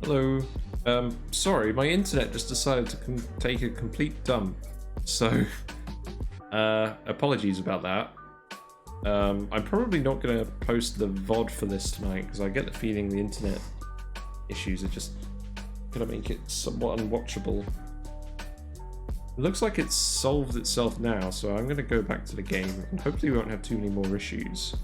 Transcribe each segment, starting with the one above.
Hello. Sorry, my internet just decided to take a complete dump. So, apologies about that. I'm probably not going to post the VOD for this tonight because I get the feeling the internet issues are just going to make it somewhat unwatchable. It looks like it's solved itself now, so I'm going to go back to the game and hopefully we won't have too many more issues.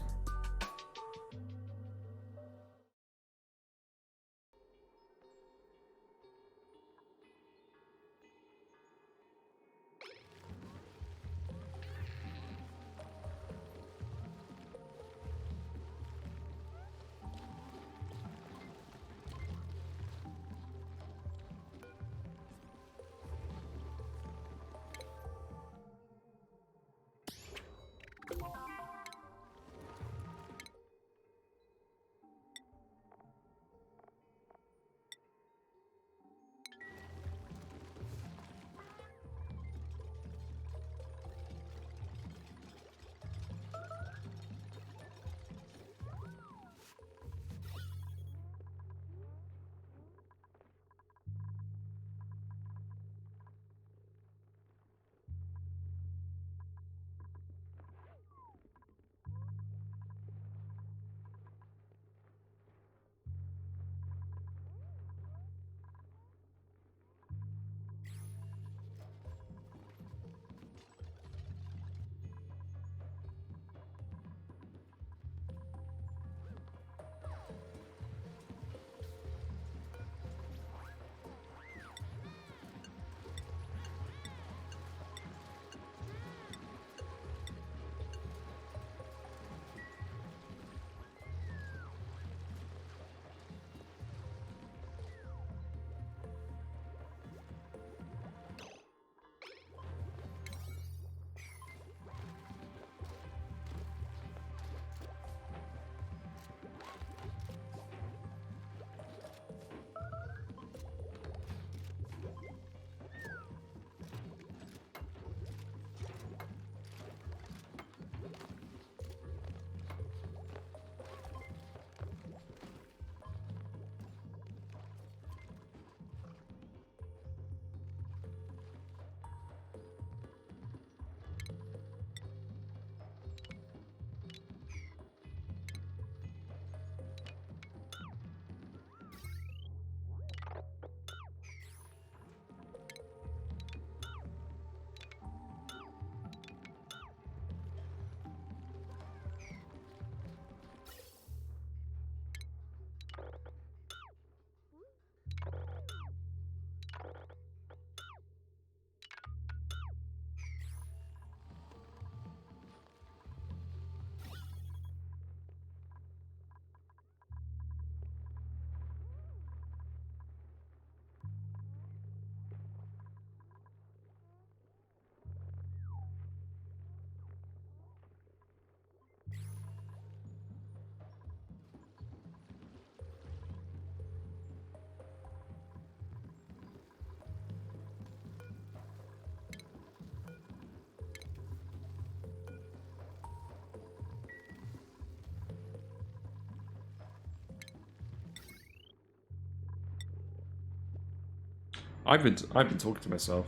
I've been talking to myself.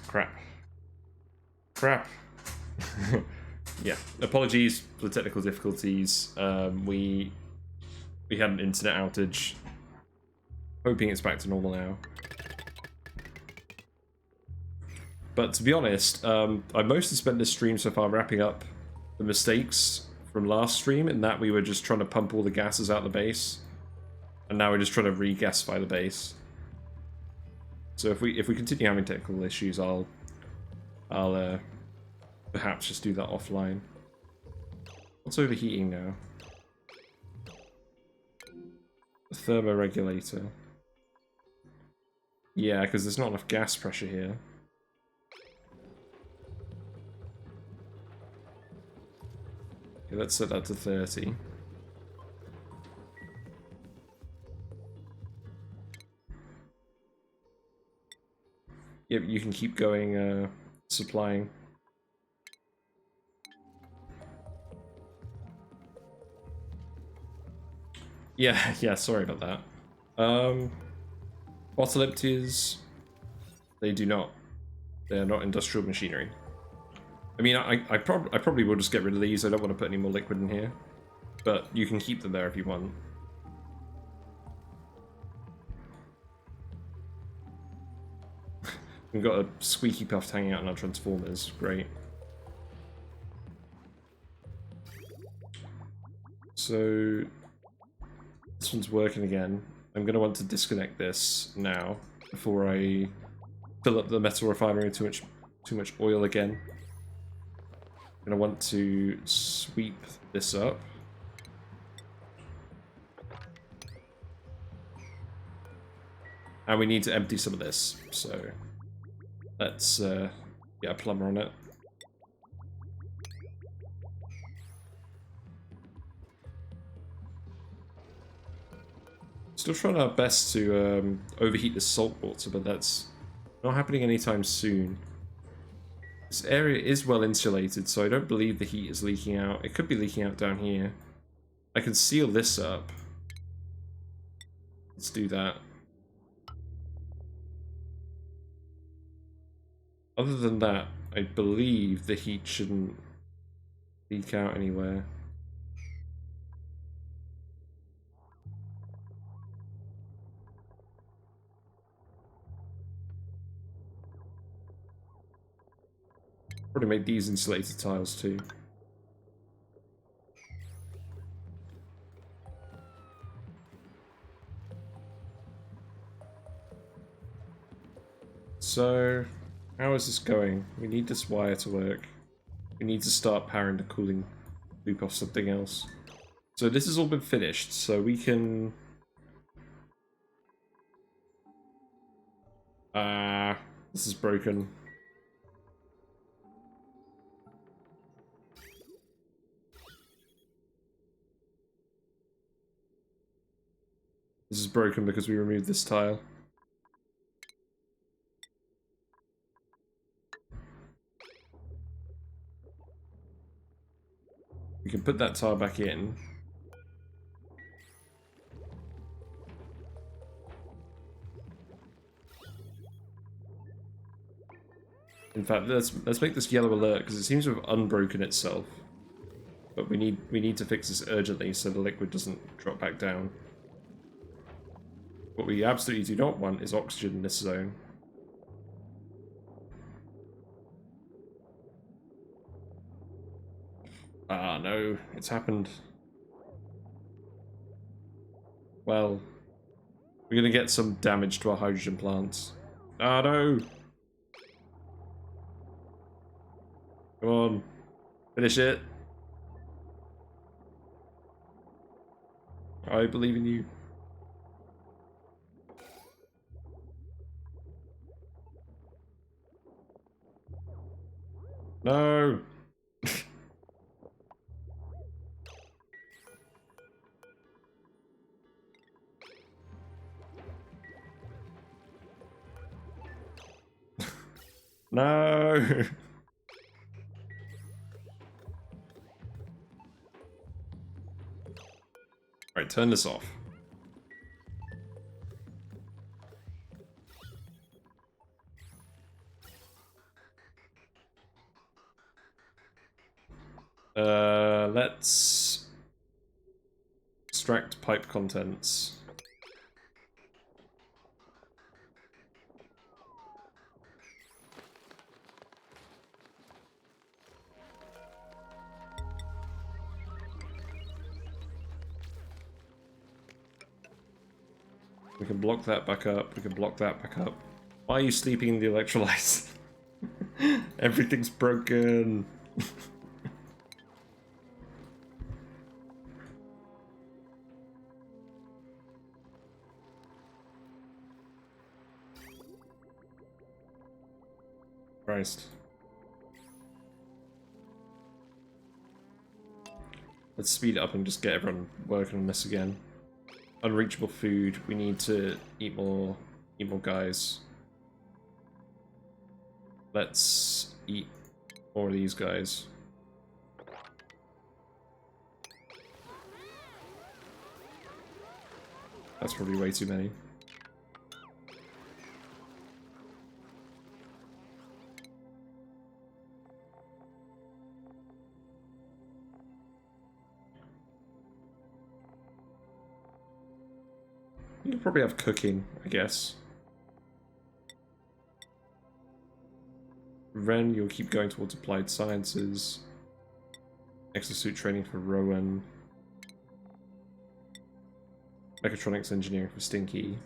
Crap. Yeah, apologies for the technical difficulties. We had an internet outage. Hoping it's back to normal now. But to be honest, I mostly spent this stream so far wrapping up the mistakes from last stream, in that we were just trying to pump all the gases out the base, and now we're just trying to re-gasify the base. So if we continue having technical issues, I'll perhaps just do that offline. What's overheating now? The thermoregulator. Yeah, because there's not enough gas pressure here. Okay, let's set that to 30. Yep, you can keep going, supplying. Yeah, sorry about that. Bottle emptiers, they do not. They're not industrial machinery. I mean, I probably will just get rid of these. I don't want to put any more liquid in here. But you can keep them there if you want. We've got a squeaky puff hanging out in our transformers. Great. So this one's working again. I'm going to want to disconnect this now before I fill up the metal refinery with too much oil again. I'm going to want to sweep this up. And we need to empty some of this, so let's get a plumber on it. Still trying our best to overheat the salt water, but that's not happening anytime soon. This area is well insulated, so I don't believe the heat is leaking out. It could be leaking out down here. I can seal this up. Let's do that. Other than that, I believe the heat shouldn't leak out anywhere. Probably make these insulated tiles too. So, how is this going? We need this wire to work. We need to start powering the cooling loop off something else. So this has all been finished, so we can... this is broken. This is broken because we removed this tile. We can put that tile back in. In fact, let's make this yellow alert because it seems to have unbroken itself. But we need to fix this urgently so the liquid doesn't drop back down. What we absolutely do not want is oxygen in this zone. Ah, no, it's happened. Well, we're gonna get some damage to our hydrogen plants. Ah, no! Come on, finish it. I believe in you. No! No! Alright, turn this off. Let's extract pipe contents. We can block that back up. We can block that back up. Why are you sleeping in the electrolytes? Everything's broken. Christ. Let's speed it up and just get everyone working on this again. Unreachable food. We need to eat more guys. Let's eat more of these guys. That's probably way too many. You could probably have cooking, I guess. Ren, you'll keep going towards applied sciences. Exosuit training for Rowan. Mechatronics engineering for Stinky.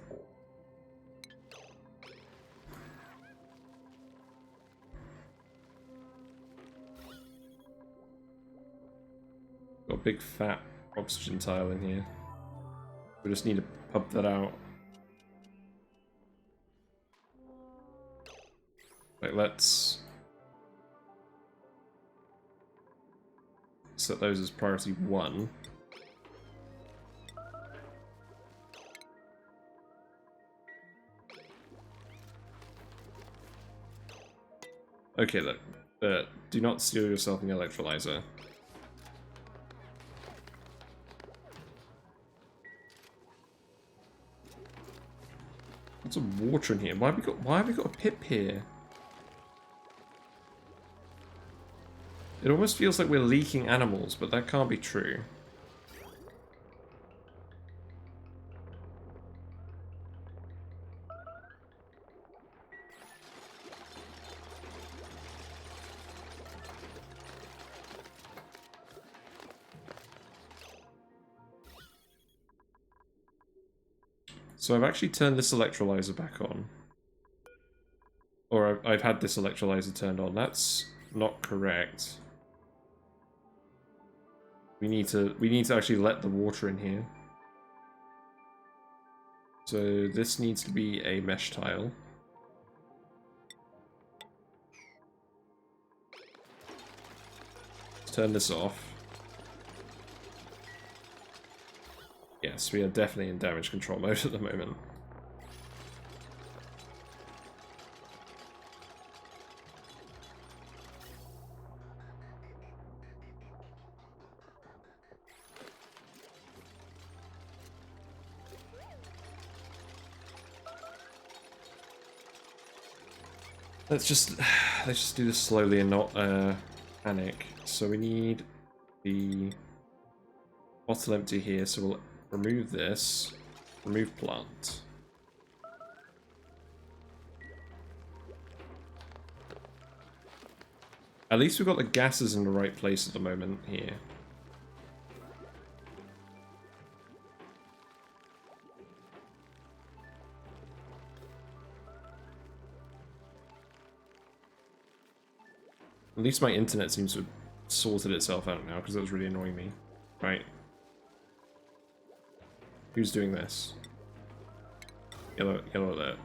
Got a big fat oxygen tile in here. We just need to pump that out. Like, let's set those as priority 1. Okay, look. Do not steal yourself an electrolyzer. What's some water in here? Why have we got a pip here? It almost feels like we're leaking animals, but that can't be true. So I've actually turned this electrolyzer back on. Or I've had this electrolyzer turned on. That's not correct. We need to actually let the water in here. So this needs to be a mesh tile. Let's turn this off. Yes, we are definitely in damage control mode at the moment. Let's just do this slowly and not panic. So we need the bottle empty here, so we'll remove this, remove plant. At least we've got the gases in the right place at the moment here. At least my internet seems to have sorted itself out now, because that was really annoying me. Right. Who's doing this? Yellow alert.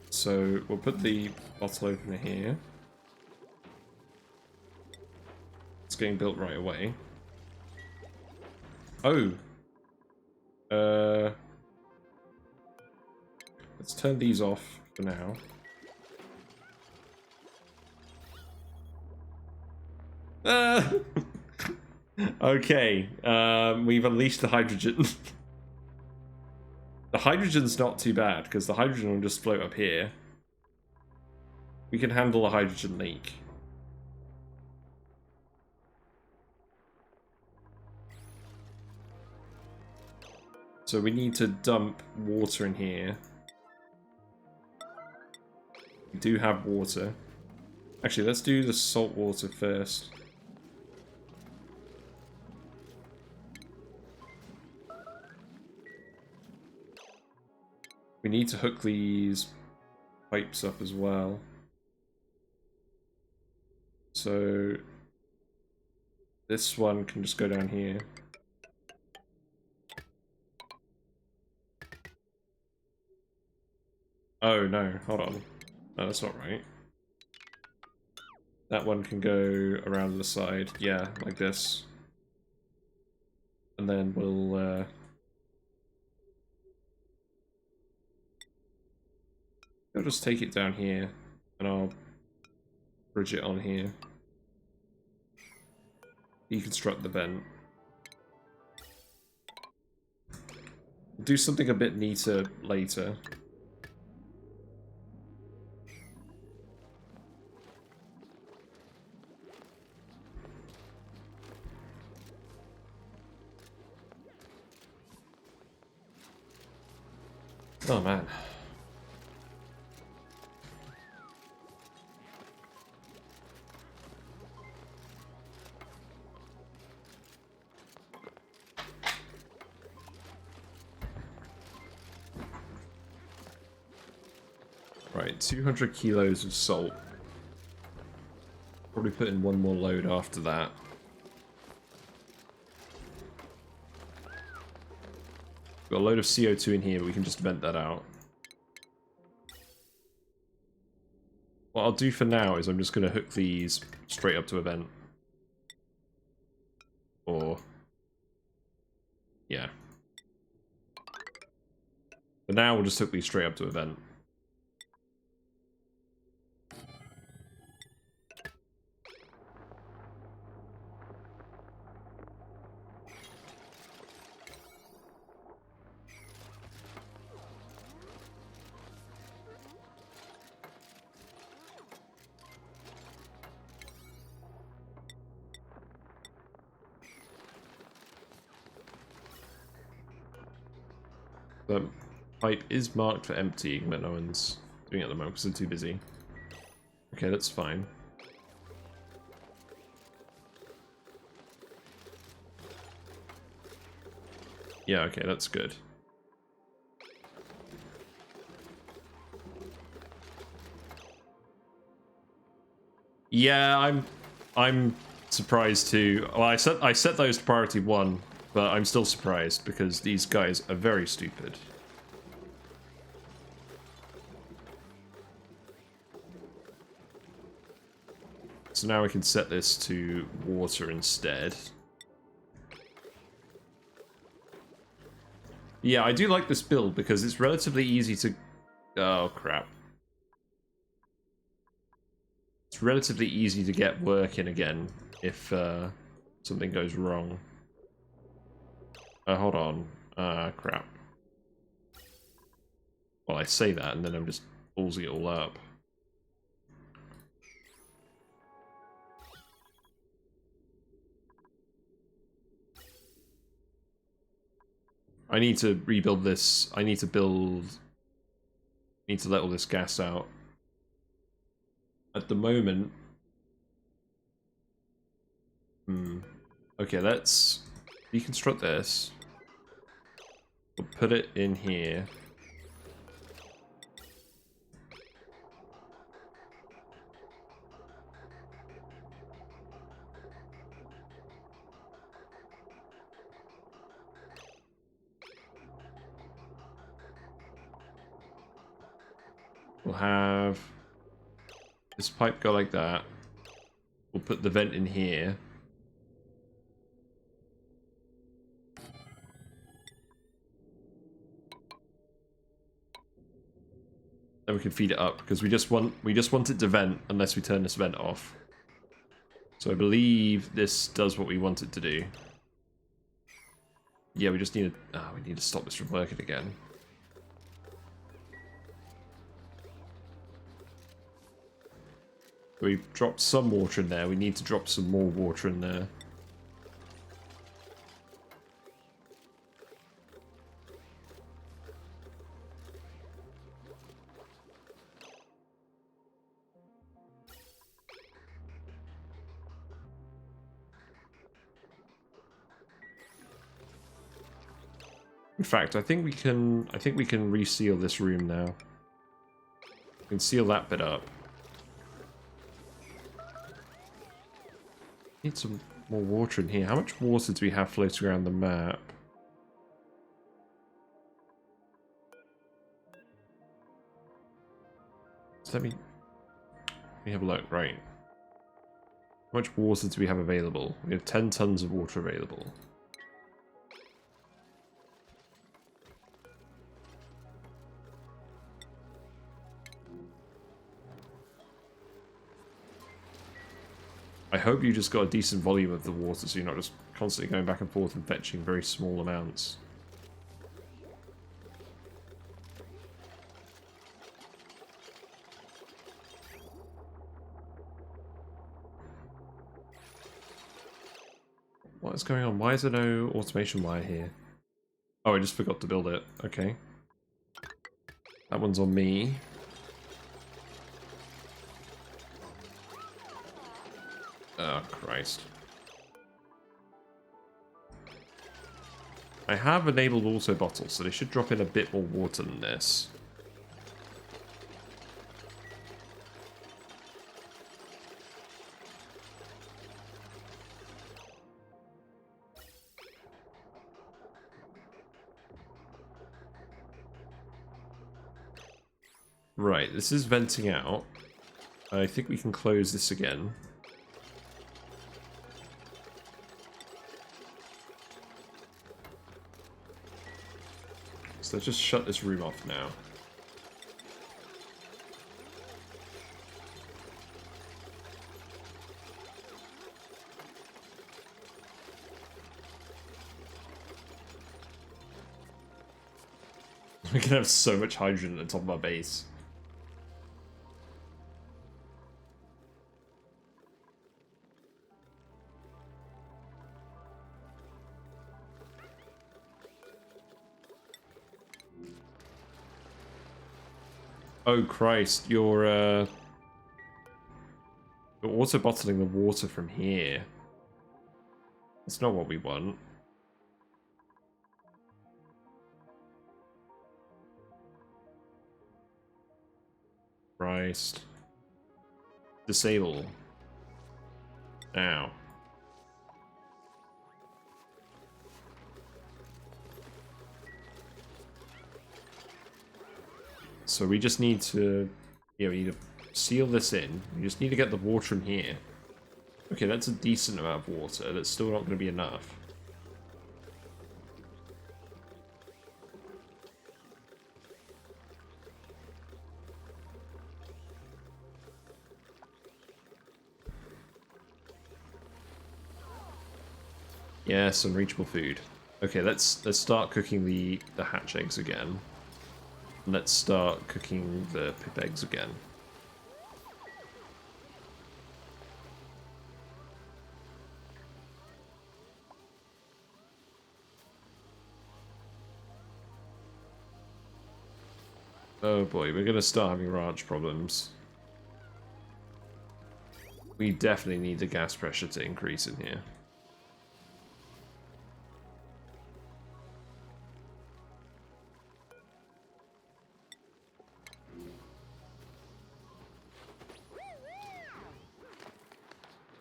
So we'll put the bottle opener here. It's getting built right away. Oh. Let's turn these off for now. Okay. We've unleashed the hydrogen. The hydrogen's not too bad, because the hydrogen will just float up here. We can handle a hydrogen leak. So we need to dump water in here. We do have water. Actually, let's do the salt water first. We need to hook these pipes up as well. So this one can just go down here. Oh no, hold on. No, that's not right. That one can go around the side, yeah, like this. And And then we'll I'll just take it down here, and I'll bridge it on here. Deconstruct the vent. Do something a bit neater later. Oh man. Right, 200 kilos of salt. Probably put in one more load after that. Got a load of CO2 in here, but we can just vent that out. What I'll do for now is I'm just going to hook these straight up to a vent. Or... yeah. But now we'll just hook these straight up to a vent. The pipe is marked for emptying, but no one's doing it at the moment because they're too busy. Okay, that's fine. Yeah, okay, that's good. Yeah, I'm surprised too. Well, I set those to priority 1. But I'm still surprised because these guys are very stupid. So now we can set this to water instead. Yeah, I do like this build because it's relatively easy to... oh, crap. It's relatively easy to get working again if something goes wrong. Hold on. Crap. Well, I say that, and then I'm just ballsing it all up. I need to rebuild this. I need to build... need to let all this gas out. At the moment... okay, let's deconstruct this. We'll put it in here. We'll have this pipe go like that. We'll put the vent in here. Then we can feed it up because we just want it to vent unless we turn this vent off. So I believe this does what we want it to do. Yeah, we just need to we need to stop this from working again. We've dropped some water in there. We need to drop some more water in there. In fact, I think we can reseal this room now. We can seal that bit up. Need some more water in here. How much water do we have floating around the map? So let me have a look. Right. How much water do we have available? We have 10 tons of water available. I hope you just got a decent volume of the water so you're not just constantly going back and forth and fetching very small amounts. What is going on? Why is there no automation wire here? Oh, I just forgot to build it. Okay. That one's on me. Oh, Christ. I have enabled auto bottles, so they should drop in a bit more water than this. Right, this is venting out. I think we can close this again. So let's just shut this room off now. We can have so much hydrogen at the top of our base. Oh Christ, you're auto bottling the water from here. That's not what we want. Christ. Disable. Now. So we just need to, we need to seal this in. We just need to get the water from here. Okay, that's a decent amount of water. That's still not going to be enough. Yeah, some reachable food. Okay, let's start cooking the hatch eggs again. Let's start cooking the pip eggs again. Oh boy, we're gonna start having ranch problems. We definitely need the gas pressure to increase in here.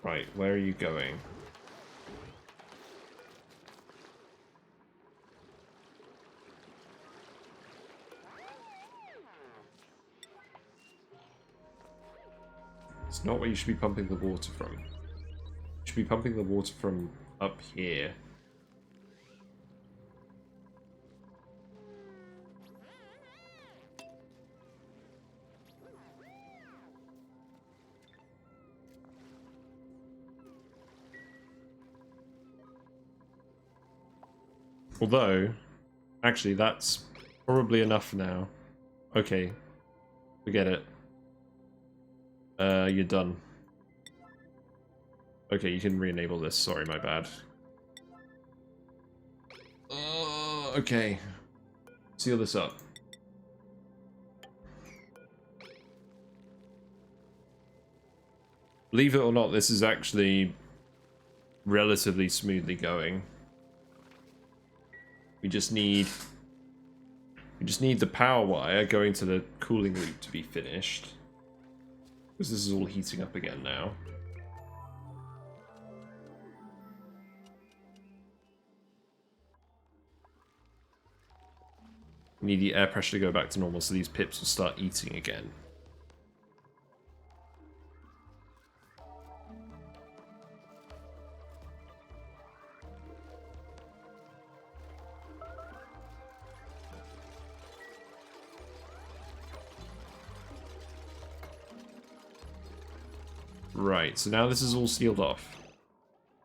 Right, where are you going? It's not where you should be pumping the water from. You should be pumping the water from up here. Although, actually, that's probably enough now. Okay, forget it. You're done. Okay, you can re-enable this. Sorry, my bad. Okay. Seal this up. Believe it or not, this is actually relatively smoothly going. We just need the power wire going to the cooling loop to be finished. Because this is all heating up again now. We need the air pressure to go back to normal so these pips will start eating again. Right, so now this is all sealed off.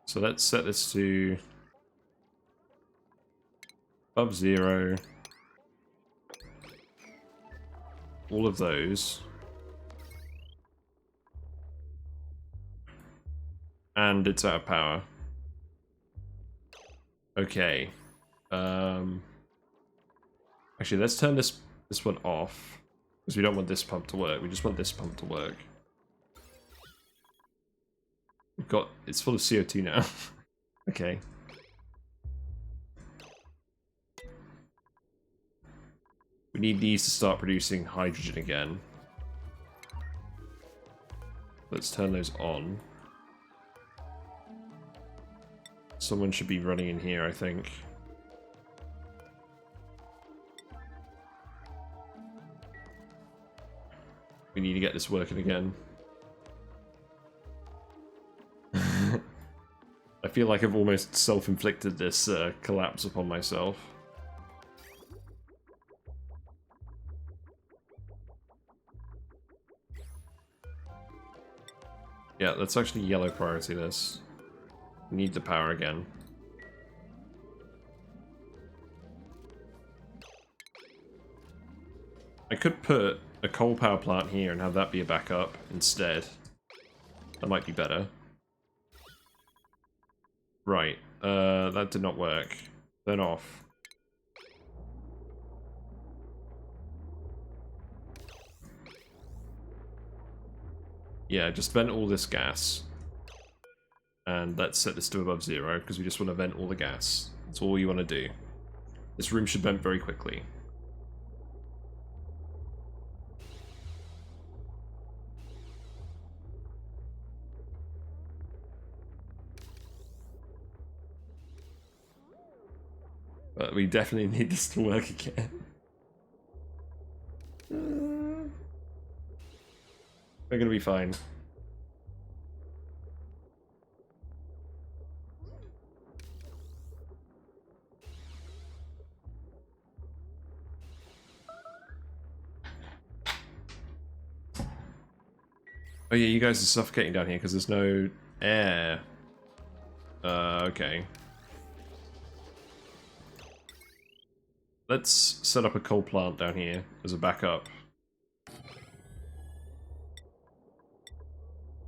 So let's set this to above 0. All of those. And it's out of power. Okay. Actually, let's turn this one off. Because we don't want this pump to work. We just want this pump to work. It's full of CO2 now. Okay. We need these to start producing hydrogen again. Let's turn those on. Someone should be running in here, I think. We need to get this working again. I feel like I've almost self-inflicted this collapse upon myself. Yeah, let's actually yellow priority this. We need the power again. I could put a coal power plant here and have that be a backup instead. That might be better. Right, that did not work. Turn off. Yeah, just vent all this gas. And let's set this to above 0, because we just want to vent all the gas. That's all you want to do. This room should vent very quickly. But we definitely need this to work again. We're gonna be fine. Oh yeah, you guys are suffocating down here because there's no air. Okay. Let's set up a coal plant down here as a backup.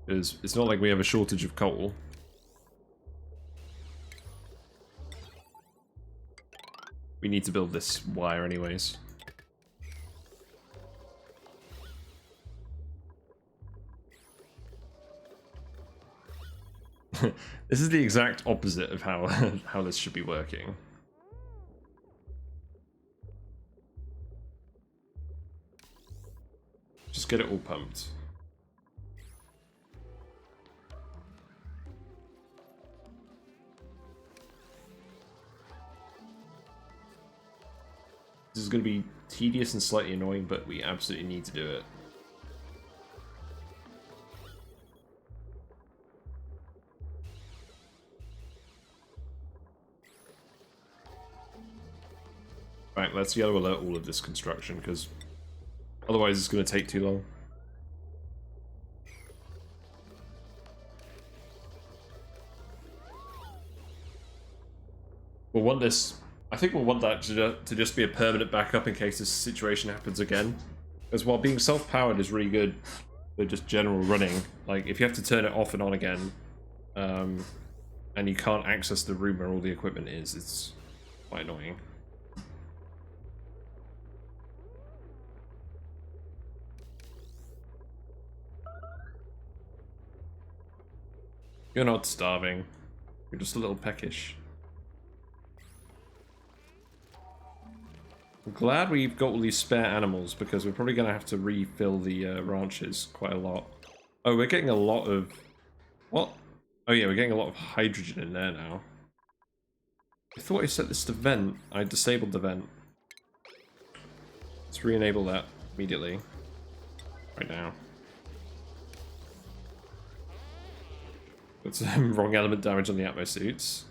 Because it's not like we have a shortage of coal. We need to build this wire anyways. This is the exact opposite of how how this should be working. Just get it all pumped. This is going to be tedious and slightly annoying, but we absolutely need to do it. Right, let's yellow alert all of this construction, because otherwise it's going to take too long. We'll want this... I think we'll want that to just be a permanent backup in case this situation happens again. Because while being self-powered is really good for just general running, like if you have to turn it off and on again, and you can't access the room where all the equipment is, it's quite annoying. You're not starving. You're just a little peckish. I'm glad we've got all these spare animals because we're probably going to have to refill the ranches quite a lot. Oh, we're getting a lot of... What? Oh yeah, we're getting a lot of hydrogen in there now. I thought I set this to vent. I disabled the vent. Let's re-enable that immediately. Right now. Got some wrong element damage on the Atmo suits.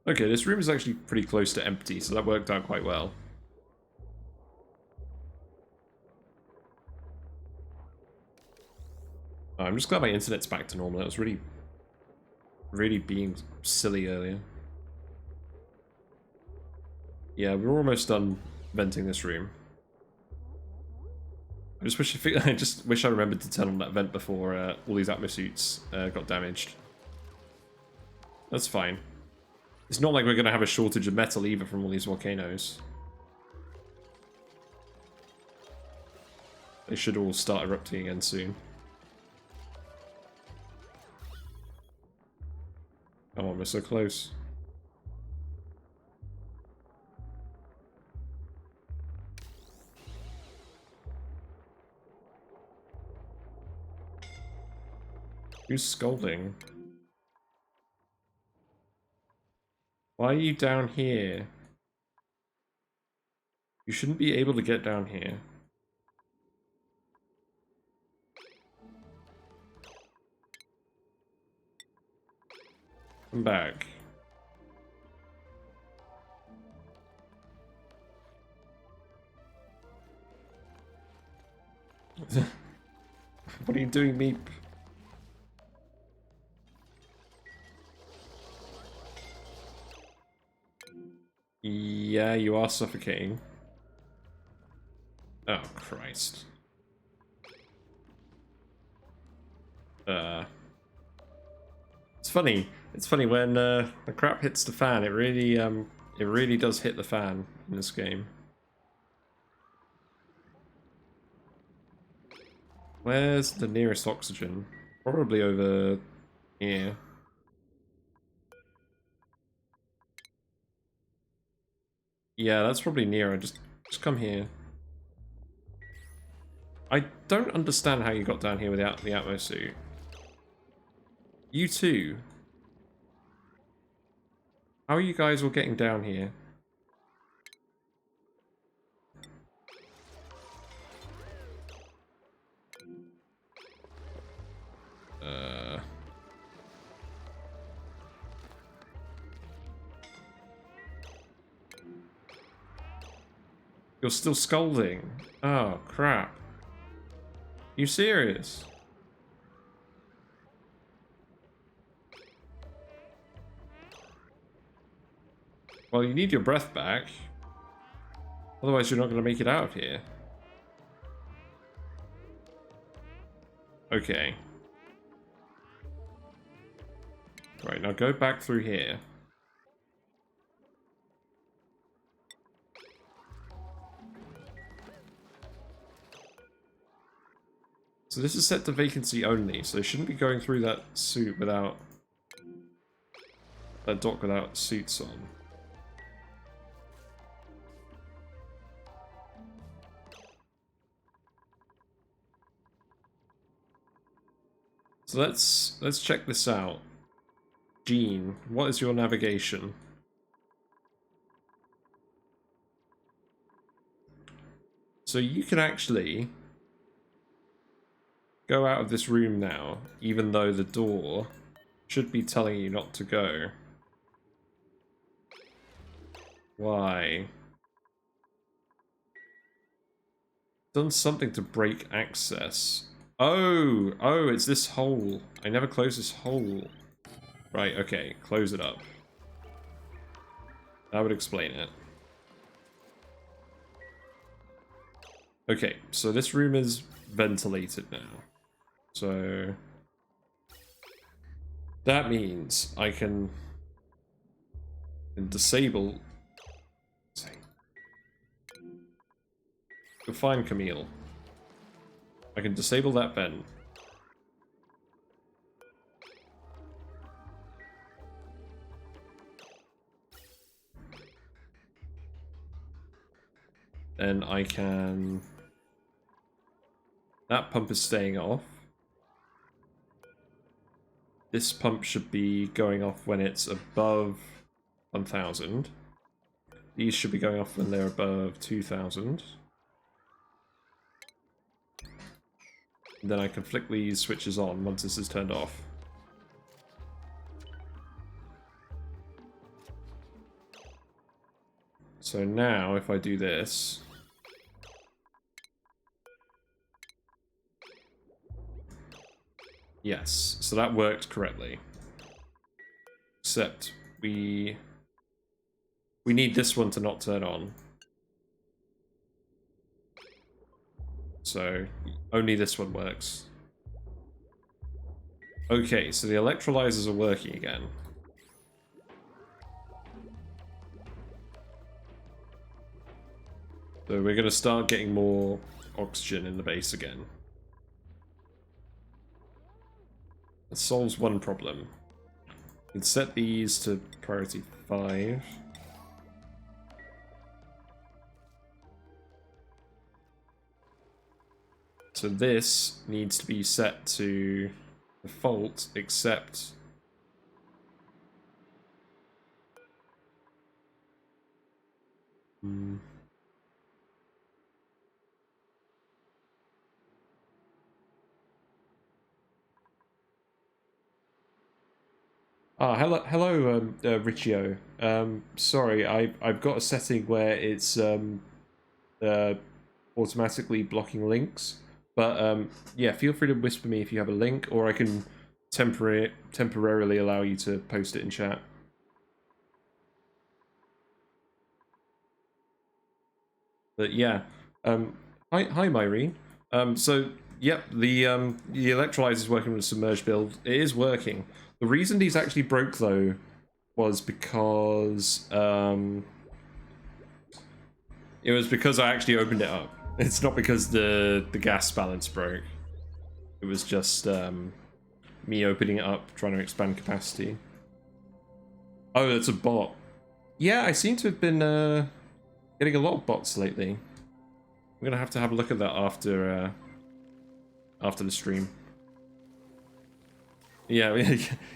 Okay, this room is actually pretty close to empty, so that worked out quite well. Oh, I'm just glad my internet's back to normal. That was really being silly earlier. Yeah, we're almost done venting this room. I just wish I remembered to turn on that vent before all these atmo suits got damaged. That's fine. It's not like we're going to have a shortage of metal either from all these volcanoes. They should all start erupting again soon. Come on, we're so close. Who's scolding? Why are you down here? You shouldn't be able to get down here. Come back. What are you doing, Meep? Yeah, you are suffocating. Oh, Christ. It's funny. It's funny when the crap hits the fan. It really does hit the fan in this game. Where's the nearest oxygen? Probably over here. Yeah, that's probably nearer. Just come here. I don't understand how you got down here without the Atmo suit. You too. How are you guys all getting down here? You're still scolding. Oh, crap. You serious? Well, you need your breath back. Otherwise, you're not going to make it out of here. Okay. Right, now go back through here. So this is set to vacancy only, so they shouldn't be going through that suit without... that dock without suits on. So let's check this out. Gene, what is your navigation? So you can actually go out of this room now, even though the door should be telling you not to go. Why? Done something to break access. Oh, it's this hole. I never closed this hole. Right, okay, close it up. That would explain it. Okay, so this room is ventilated now. So that means I can disable. You're fine, Camille. I can disable that vent. Then I can... That pump is staying off. This pump should be going off when it's above 1,000. These should be going off when they're above 2,000. Then I can flick these switches on once this is turned off. So now if I do this... Yes, so that worked correctly. Except we need this one to not turn on. So only this one works. Okay, so the electrolyzers are working again. So we're going to start getting more oxygen in the base again. It solves one problem. We can set these to priority 5. So this needs to be set to default, except... Ah, hello, Riccio. Sorry, I've got a setting where it's automatically blocking links, but yeah, feel free to whisper me if you have a link, or I can temporarily allow you to post it in chat. But yeah, hi, Myrene. So yep, the electrolyzer is working with a submerged build. It is working. The reason these actually broke though was because it was because I actually opened it up. It's not because the gas balance broke. It was just me opening it up, trying to expand capacity. Oh, it's a bot. Yeah, I seem to have been getting a lot of bots lately. I'm gonna have to have a look at that after the stream. Yeah,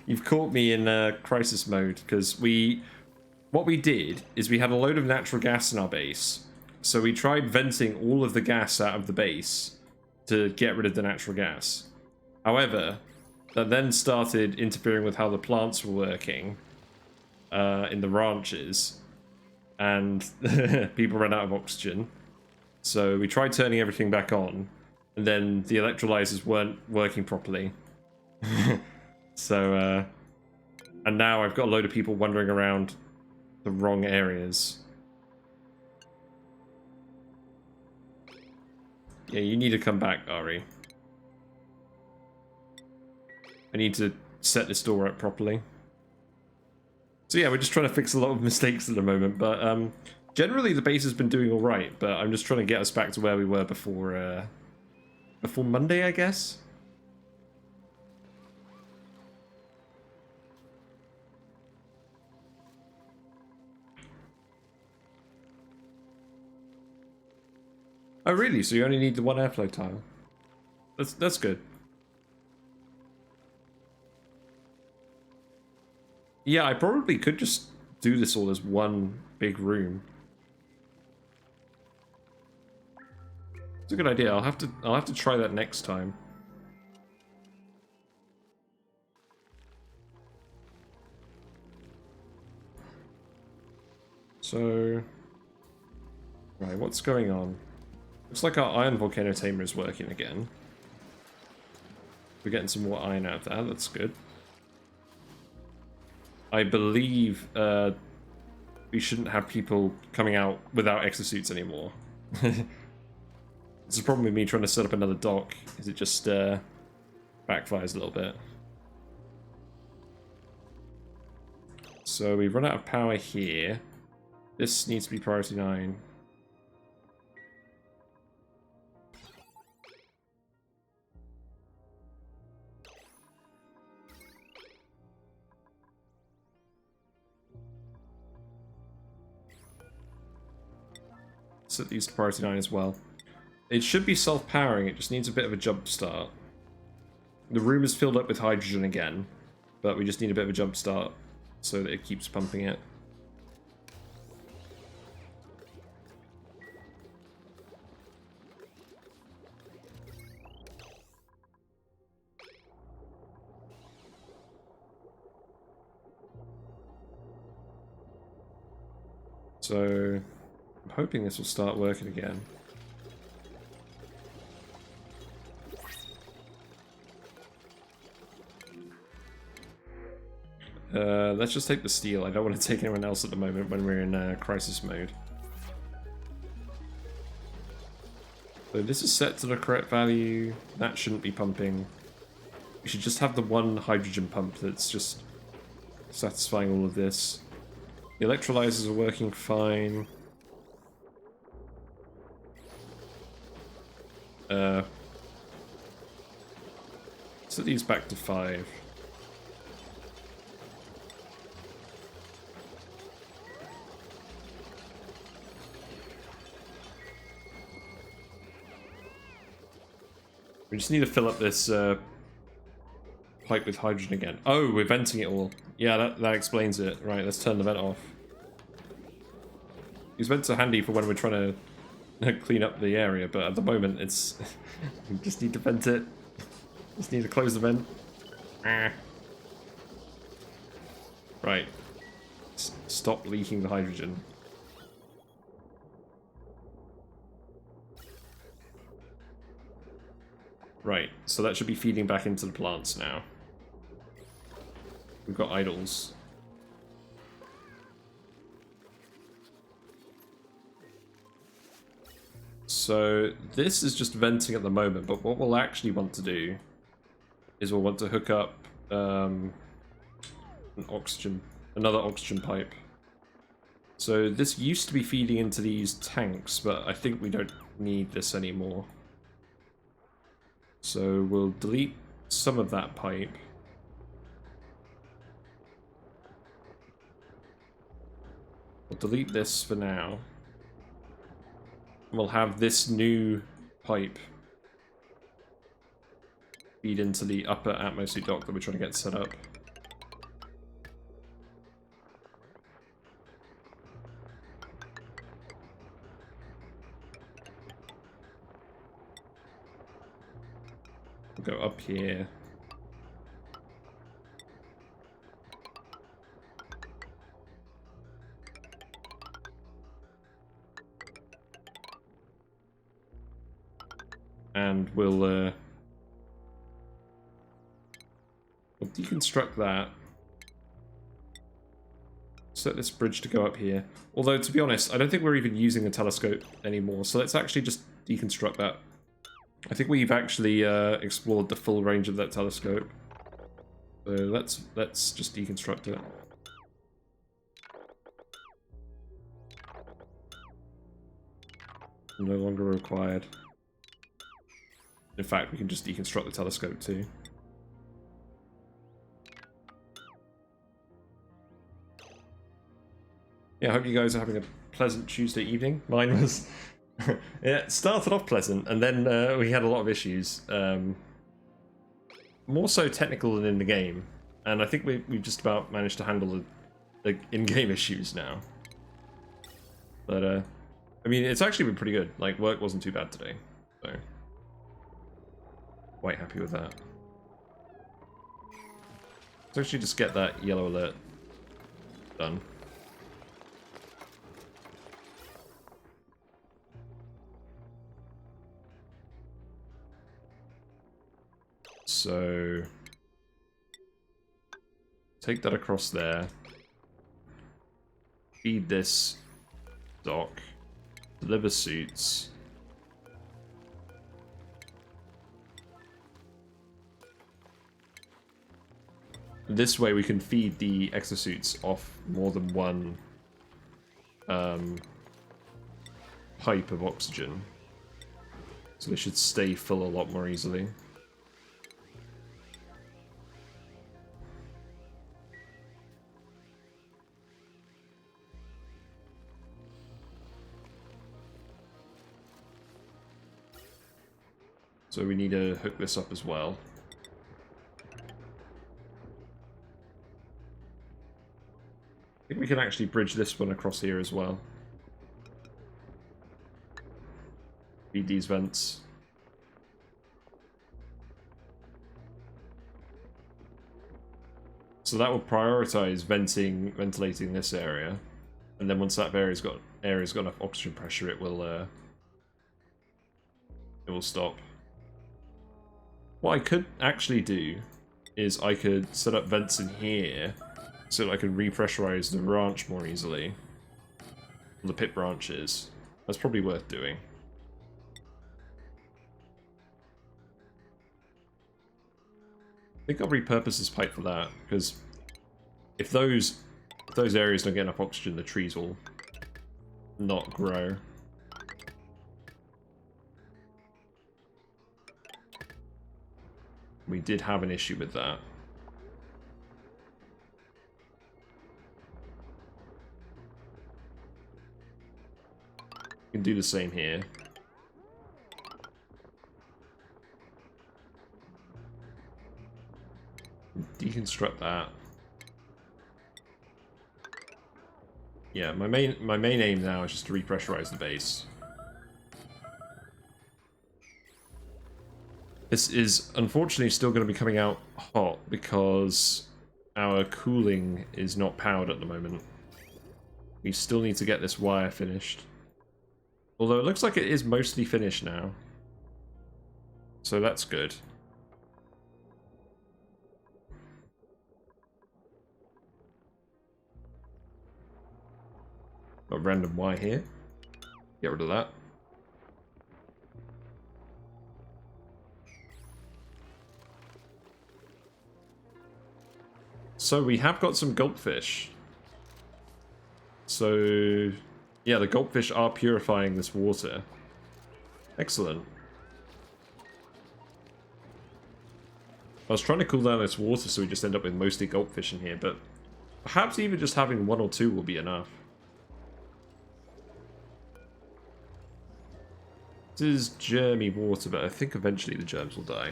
you've caught me in crisis mode, because what we did is we had a load of natural gas in our base. So we tried venting all of the gas out of the base to get rid of the natural gas. However, that then started interfering with how the plants were working in the ranches, and people ran out of oxygen. So we tried turning everything back on, and then the electrolyzers weren't working properly. So, and now I've got a load of people wandering around the wrong areas. Yeah, you need to come back, Ari. I need to set this door up properly. So yeah, we're just trying to fix a lot of mistakes at the moment, but generally the base has been doing all right, but I'm just trying to get us back to where we were before Monday, I guess. Oh really? So you only need the one airflow tile? That's good. Yeah, I probably could just do this all as one big room. It's a good idea. I'll have to try that next time. So, right, what's going on? Looks like our iron volcano tamer is working again. We're getting some more iron out of that. That's good. I believe we shouldn't have people coming out without exosuits anymore. It's a problem with me trying to set up another dock, is it just backfires a little bit. So we've run out of power here. This needs to be priority 9. Set these to priority 9 as well. It should be self-powering, it just needs a bit of a jump start. The room is filled up with hydrogen again, but we just need a bit of a jump start so that it keeps pumping it. So hoping this will start working again. Let's just take the steel. I don't want to take anyone else at the moment when we're in crisis mode. So this is set to the correct value. That shouldn't be pumping. We should just have the one hydrogen pump that's just satisfying all of this. The electrolyzers are working fine. Set these back to 5. We just need to fill up this pipe with hydrogen again. Oh, we're venting it all. Yeah, that explains it. Right, let's turn the vent off. These vents are handy for when we're trying to clean up the area, but at the moment it's... we just need to vent it. Just need to close the vent. Right. Stop leaking the hydrogen. Right, so that should be feeding back into the plants now. We've got idles. So this is just venting at the moment, but what we'll actually want to do is we'll want to hook up another oxygen pipe. So this used to be feeding into these tanks, but I think we don't need this anymore. So we'll delete some of that pipe. We'll delete this for now. We'll have this new pipe feed into the upper atmosphere dock that we're trying to get set up. We'll go up here. And we'll deconstruct that. Set this bridge to go up here. Although, to be honest, I don't think we're even using a telescope anymore, so let's actually just deconstruct that. I think we've actually explored the full range of that telescope. So let's just deconstruct it. No longer required. In fact, we can just deconstruct the telescope too. Yeah, I hope you guys are having a pleasant Tuesday evening. Mine was... yeah, it started off pleasant, and then we had a lot of issues. More so technical than in the game. And I think we've just about managed to handle the in-game issues now. But, I mean, it's actually been pretty good. Like, work wasn't too bad today. So, quite happy with that. Let's actually just get that yellow alert done. So, take that across there. Feed this dock. Deliver suits. This way we can feed the exosuits off more than one pipe of oxygen. So they should stay full a lot more easily. So we need to hook this up as well. I think we can actually bridge this one across here as well. Feed these vents. So that will prioritize ventilating this area. And then once that area's got enough oxygen pressure, it will stop. What I could actually do is I could set up vents in here so that I can repressurize the ranch more easily. The pit branches. That's probably worth doing. I think I'll repurpose this pipe for that, because if those areas don't get enough oxygen, the trees will not grow. We did have an issue with that. We can do the same here. Deconstruct that. Yeah, my main aim now is just to repressurize the base. This is unfortunately still going to be coming out hot because our cooling is not powered at the moment. We still need to get this wire finished. Although it looks like it is mostly finished now. So that's good. Got random Y here. Get rid of that. So we have got some goldfish. So yeah, the goldfish are purifying this water. Excellent. I was trying to cool down this water so we just end up with mostly goldfish in here, but perhaps even just having one or two will be enough. This is germy water, but I think eventually the germs will die.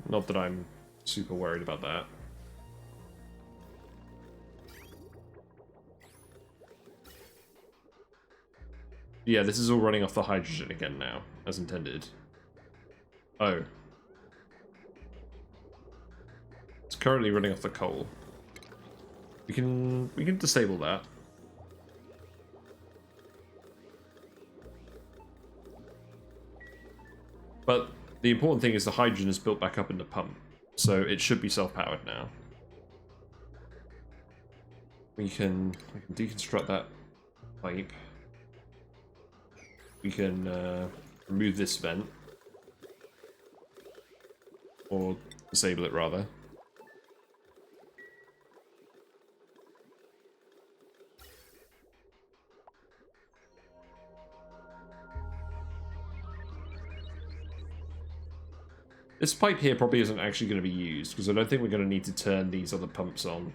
Not that I'm super worried about that. Yeah, this is all running off the hydrogen again now, as intended. Oh. It's currently running off the coal. We can disable that. But the important thing is the hydrogen is built back up in the pump, so it should be self-powered now. We can deconstruct that pipe. We can remove this vent. Or disable it, rather. This pipe here probably isn't actually going to be used, because I don't think we're going to need to turn these other pumps on.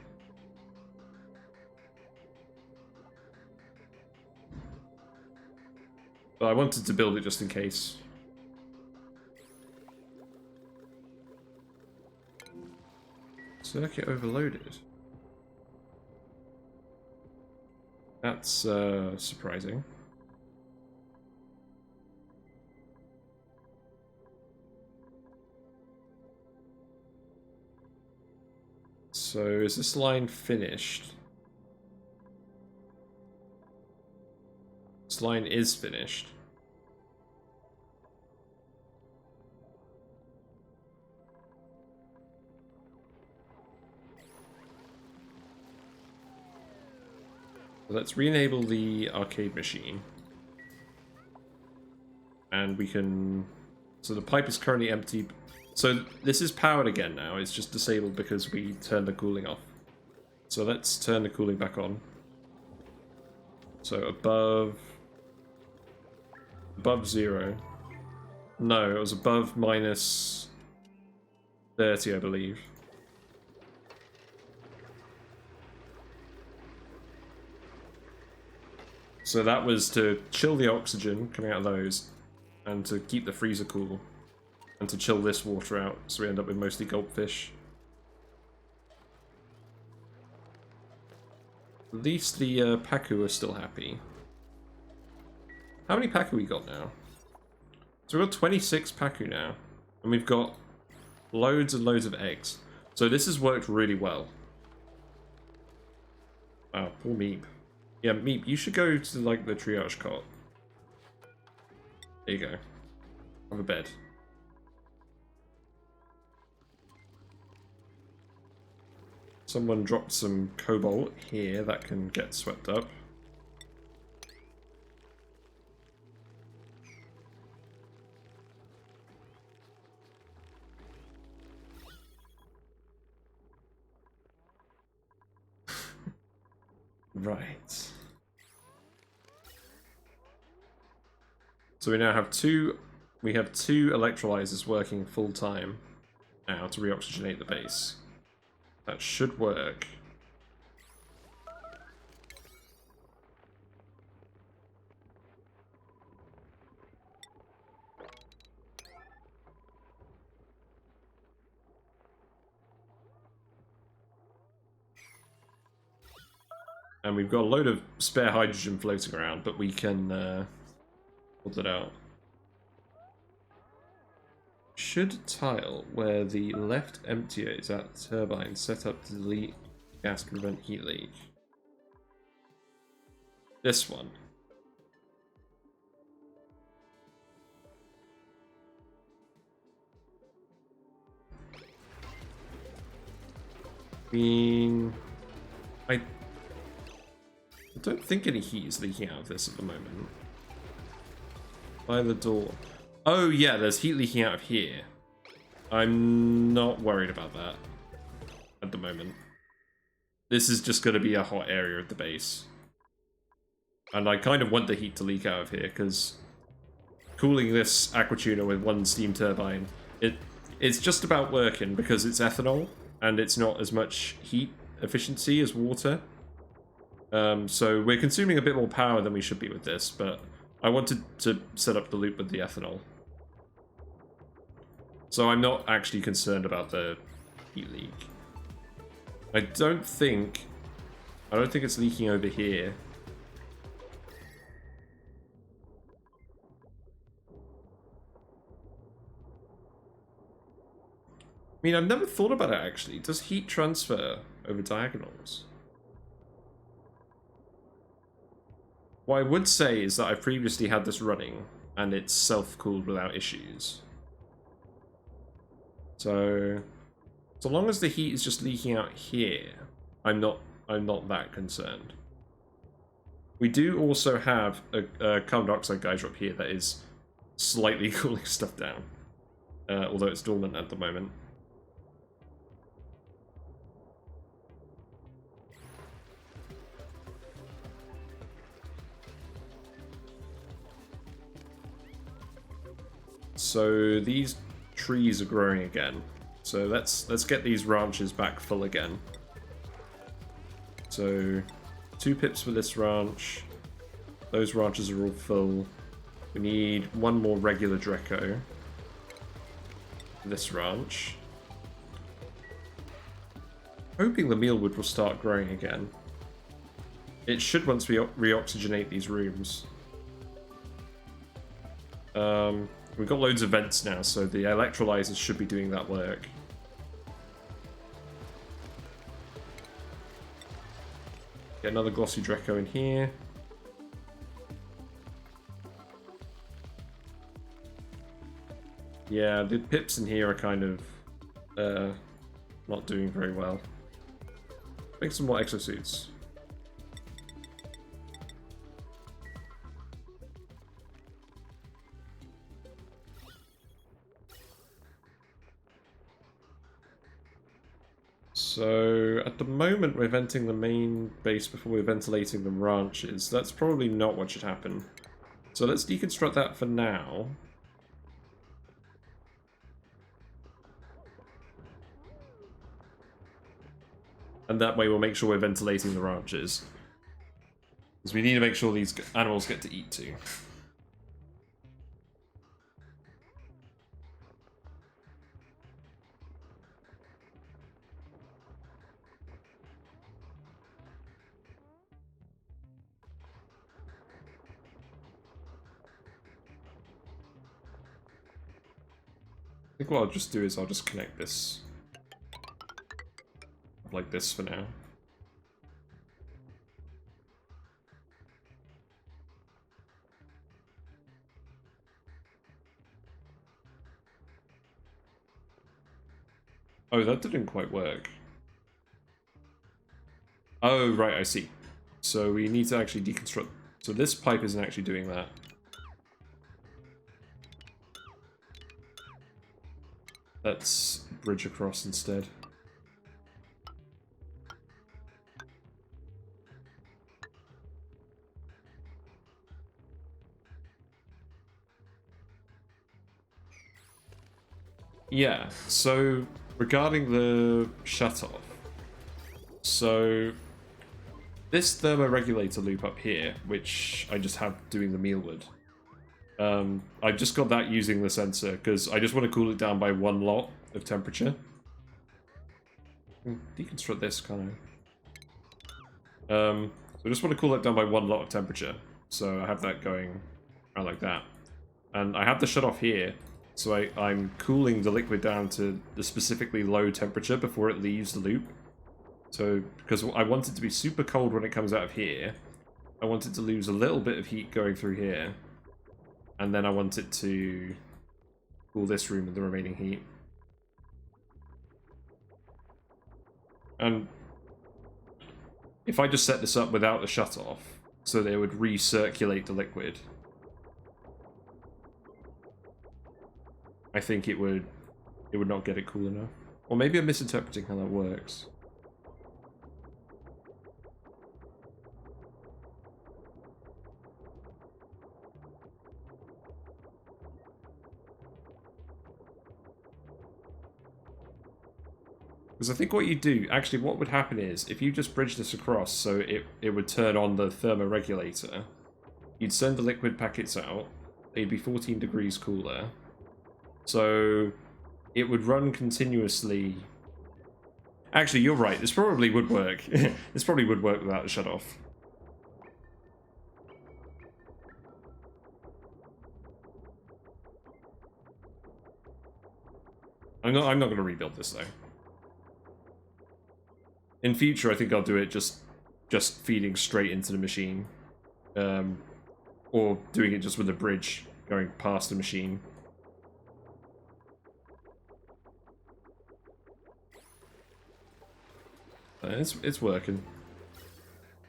But I wanted to build it just in case. Circuit overloaded. That's surprising. So is this line finished? This line is finished. Let's re-enable the arcade machine. And we can... So the pipe is currently empty. So this is powered again now. It's just disabled because we turned the cooling off. So let's turn the cooling back on. So above 0. No, it was above minus 30, I believe. So that was to chill the oxygen coming out of those, and to keep the freezer cool, and to chill this water out, so we end up with mostly goldfish. At least the Pacu are still happy. How many Pacu we got now? So we've got 26 Pacu now, and we've got loads and loads of eggs. So this has worked really well. Oh, poor Meep. Yeah, Meep, you should go to, like, the triage cot. There you go. Have a bed. Someone dropped some cobalt here that can get swept up. Right. So we now have two electrolyzers working full time now to reoxygenate the base. That should work. And we've got a load of spare hydrogen floating around, but we can hold it out. Should tile where the left emptier is at the turbine set up to delete gas to prevent heat leak. This one. I don't think any heat is leaking out of this at the moment. By the door. Oh yeah, there's heat leaking out of here. I'm not worried about that at the moment. This is just going to be a hot area of the base. And I kind of want the heat to leak out of here, because cooling this aquatuner with one steam turbine, it's just about working because it's ethanol, and it's not as much heat efficiency as water. So we're consuming a bit more power than we should be with this, but I wanted to set up the loop with the ethanol. So I'm not actually concerned about the heat leak. I don't think it's leaking over here. I mean, I've never thought about it actually. Does heat transfer over diagonals? What I would say is that I've previously had this running and it's self-cooled without issues. So long as the heat is just leaking out here, I'm not that concerned. We do also have a carbon dioxide geyser up here that is slightly cooling stuff down, although it's dormant at the moment. So these trees are growing again. So let's get these ranches back full again. So 2 pips for this ranch. Those ranches are all full. We need 1 more regular Dreco for this ranch. Hoping the mealwood will start growing again. It should once we reoxygenate these rooms. We've got loads of vents now, so the electrolyzers should be doing that work. Get another glossy Dreco in here. Yeah, the pips in here are kind of not doing very well. Make some more exosuits. So, at the moment we're venting the main base before we're ventilating the ranches. That's probably not what should happen. So let's deconstruct that for now. And that way we'll make sure we're ventilating the ranches. Because we need to make sure these animals get to eat too. I think what I'll just do is I'll just connect this like this for now. Oh, that didn't quite work. Oh, right, I see. So we need to actually deconstruct. So this pipe isn't actually doing that. Let's bridge across instead. Yeah, so regarding the shutoff. So this thermoregulator loop up here, which I just have doing the mealwood. I just got that using the sensor because I just want to cool it down by 1 lot of temperature. Deconstruct this, can't I? So I just want to cool it down by 1 lot of temperature. So I have that going around like that. And I have the shut off here, so I'm cooling the liquid down to the specifically low temperature before it leaves the loop. So, because I want it to be super cold when it comes out of here, I want it to lose a little bit of heat going through here. And then I want it to cool this room with the remaining heat. And if I just set this up without the shutoff, so that it would recirculate the liquid, I think it would not get it cool enough. Or maybe I'm misinterpreting how that works. Because I think what you do, actually what would happen is, if you just bridge this across so it would turn on the thermoregulator, you'd send the liquid packets out, they'd be 14 degrees cooler, so it would run continuously. Actually, you're right, this probably would work. This probably would work without a shut-off. I'm not going to rebuild this, though. In future, I think I'll do it just feeding straight into the machine. Or doing it just with a bridge going past the machine. It's working.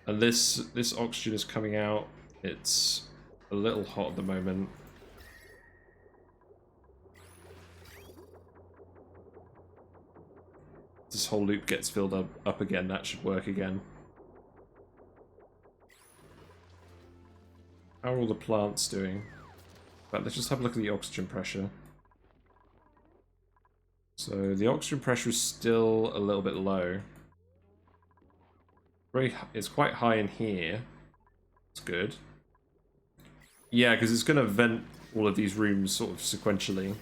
And this oxygen is coming out. It's a little hot at the moment. This whole loop gets filled up again, that should work again. How are all the plants doing? But let's just have a look at the oxygen pressure. So the oxygen pressure is still a little bit low. It's quite high in here. It's good. Yeah, because it's going to vent all of these rooms sort of sequentially.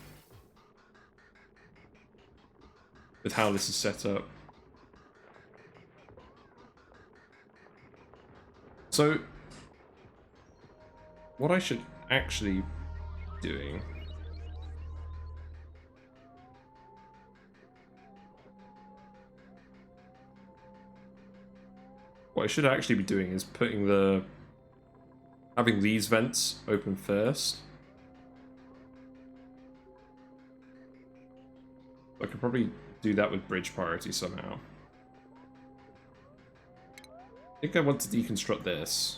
With how this is set up. So, what I should actually be doing... What I should actually be doing is putting having these vents open first. I could probably do that with bridge priority somehow. I think I want to deconstruct this.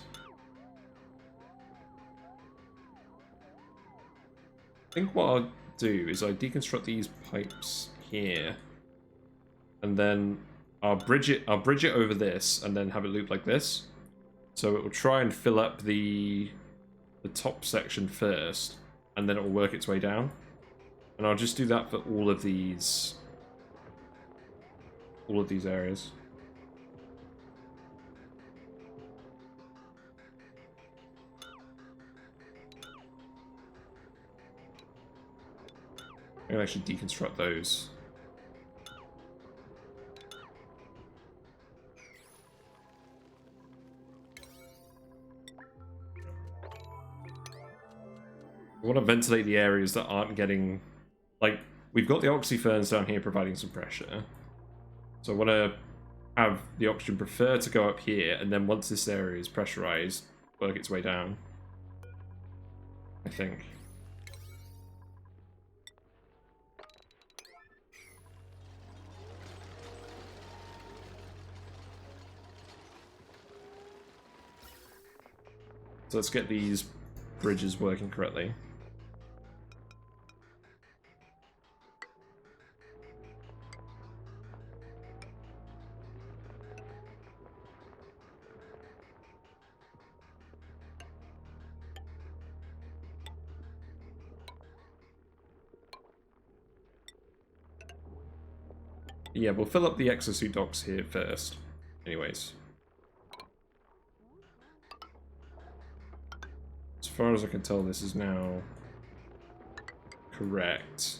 I think what I'll do is I deconstruct these pipes here, and then I'll bridge it over this, and then have it loop like this. So it will try and fill up the top section first, and then it will work its way down. And I'll just do that for all of these areas. I can actually deconstruct those. I want to ventilate the areas that aren't getting... Like, we've got the oxyferns down here providing some pressure. So I want to have the oxygen prefer to go up here, and then once this area is pressurized, work its way down. I think. So let's get these bridges working correctly. Yeah, we'll fill up the exosuit docks here first. Anyways. As far as I can tell, this is now correct.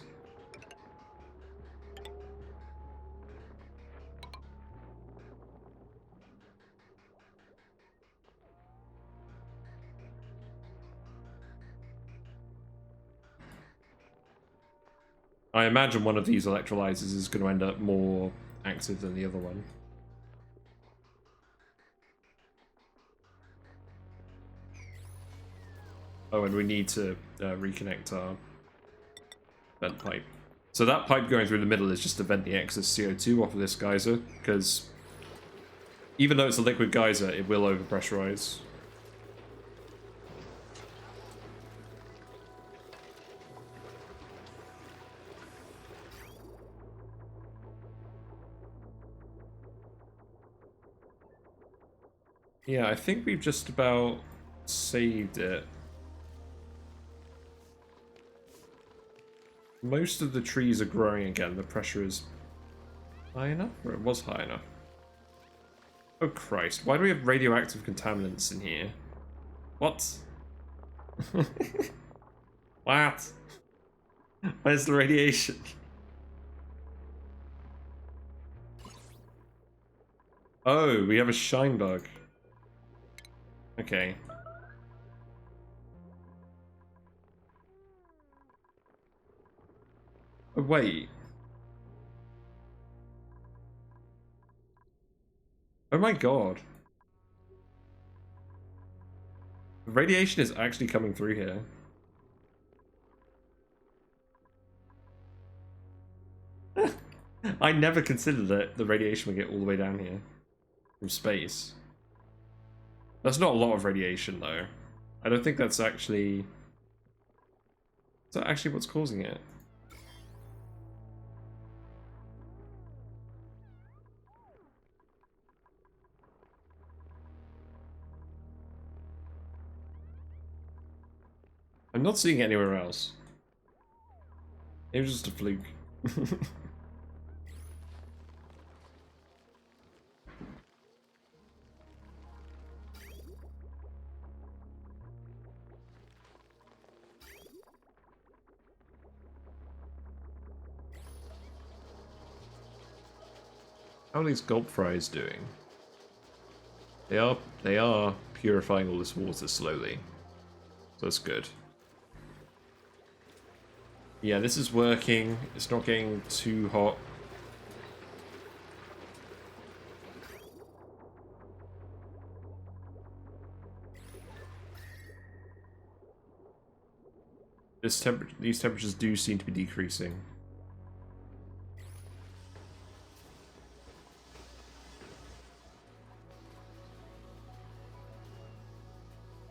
I imagine one of these electrolyzers is going to end up more active than the other one. Oh, and we need to reconnect our vent pipe. So that pipe going through the middle is just to vent the excess CO2 off of this geyser, because even though it's a liquid geyser, it will overpressurize. Yeah, I think we've just about saved it. Most of the trees are growing again. The pressure is high enough? Or it was high enough? Oh Christ, why do we have radioactive contaminants in here? What? What? Where's the radiation? Oh, we have a shine bug. Okay. Oh, wait. Oh my god. The radiation is actually coming through here. I never considered that the radiation would get all the way down here from space. That's not a lot of radiation, though. I don't think that's actually... Is that actually what's causing it? I'm not seeing it anywhere else. It was just a fluke. How are these gulp fries doing? They are purifying all this water slowly. So that's good. Yeah, this is working. It's not getting too hot. These temperatures do seem to be decreasing.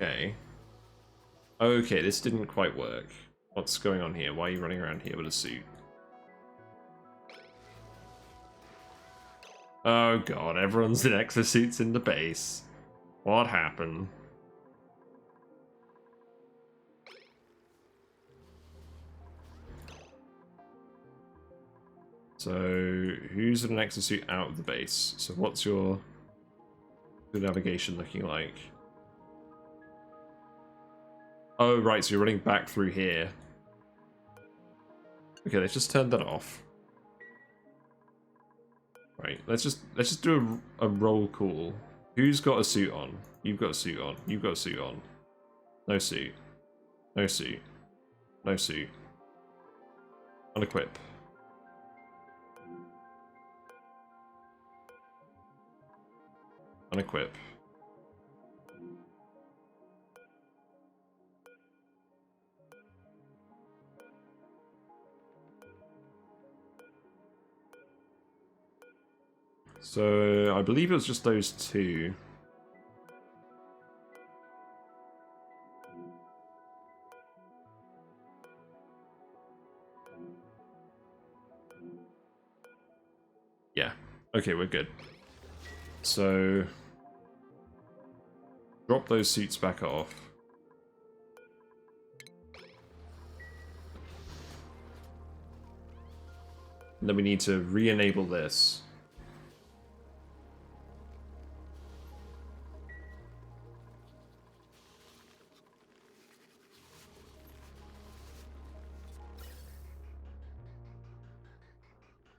Okay. Okay, this didn't quite work. What's going on here? Why are you running around here with a suit? Oh god, everyone's in exosuits in the base. What happened? So, who's in an exosuit out of the base? So what's your navigation looking like? Oh, right, so you're running back through here. Okay, let's just turn that off. Right, let's just do a roll call. Who's got a suit on? You've got a suit on. You've got a suit on. No suit. No suit. No suit. Unequip. Unequip. So I believe it was just those two. Okay, we're good. So drop those suits back off. And then we need to re-enable this.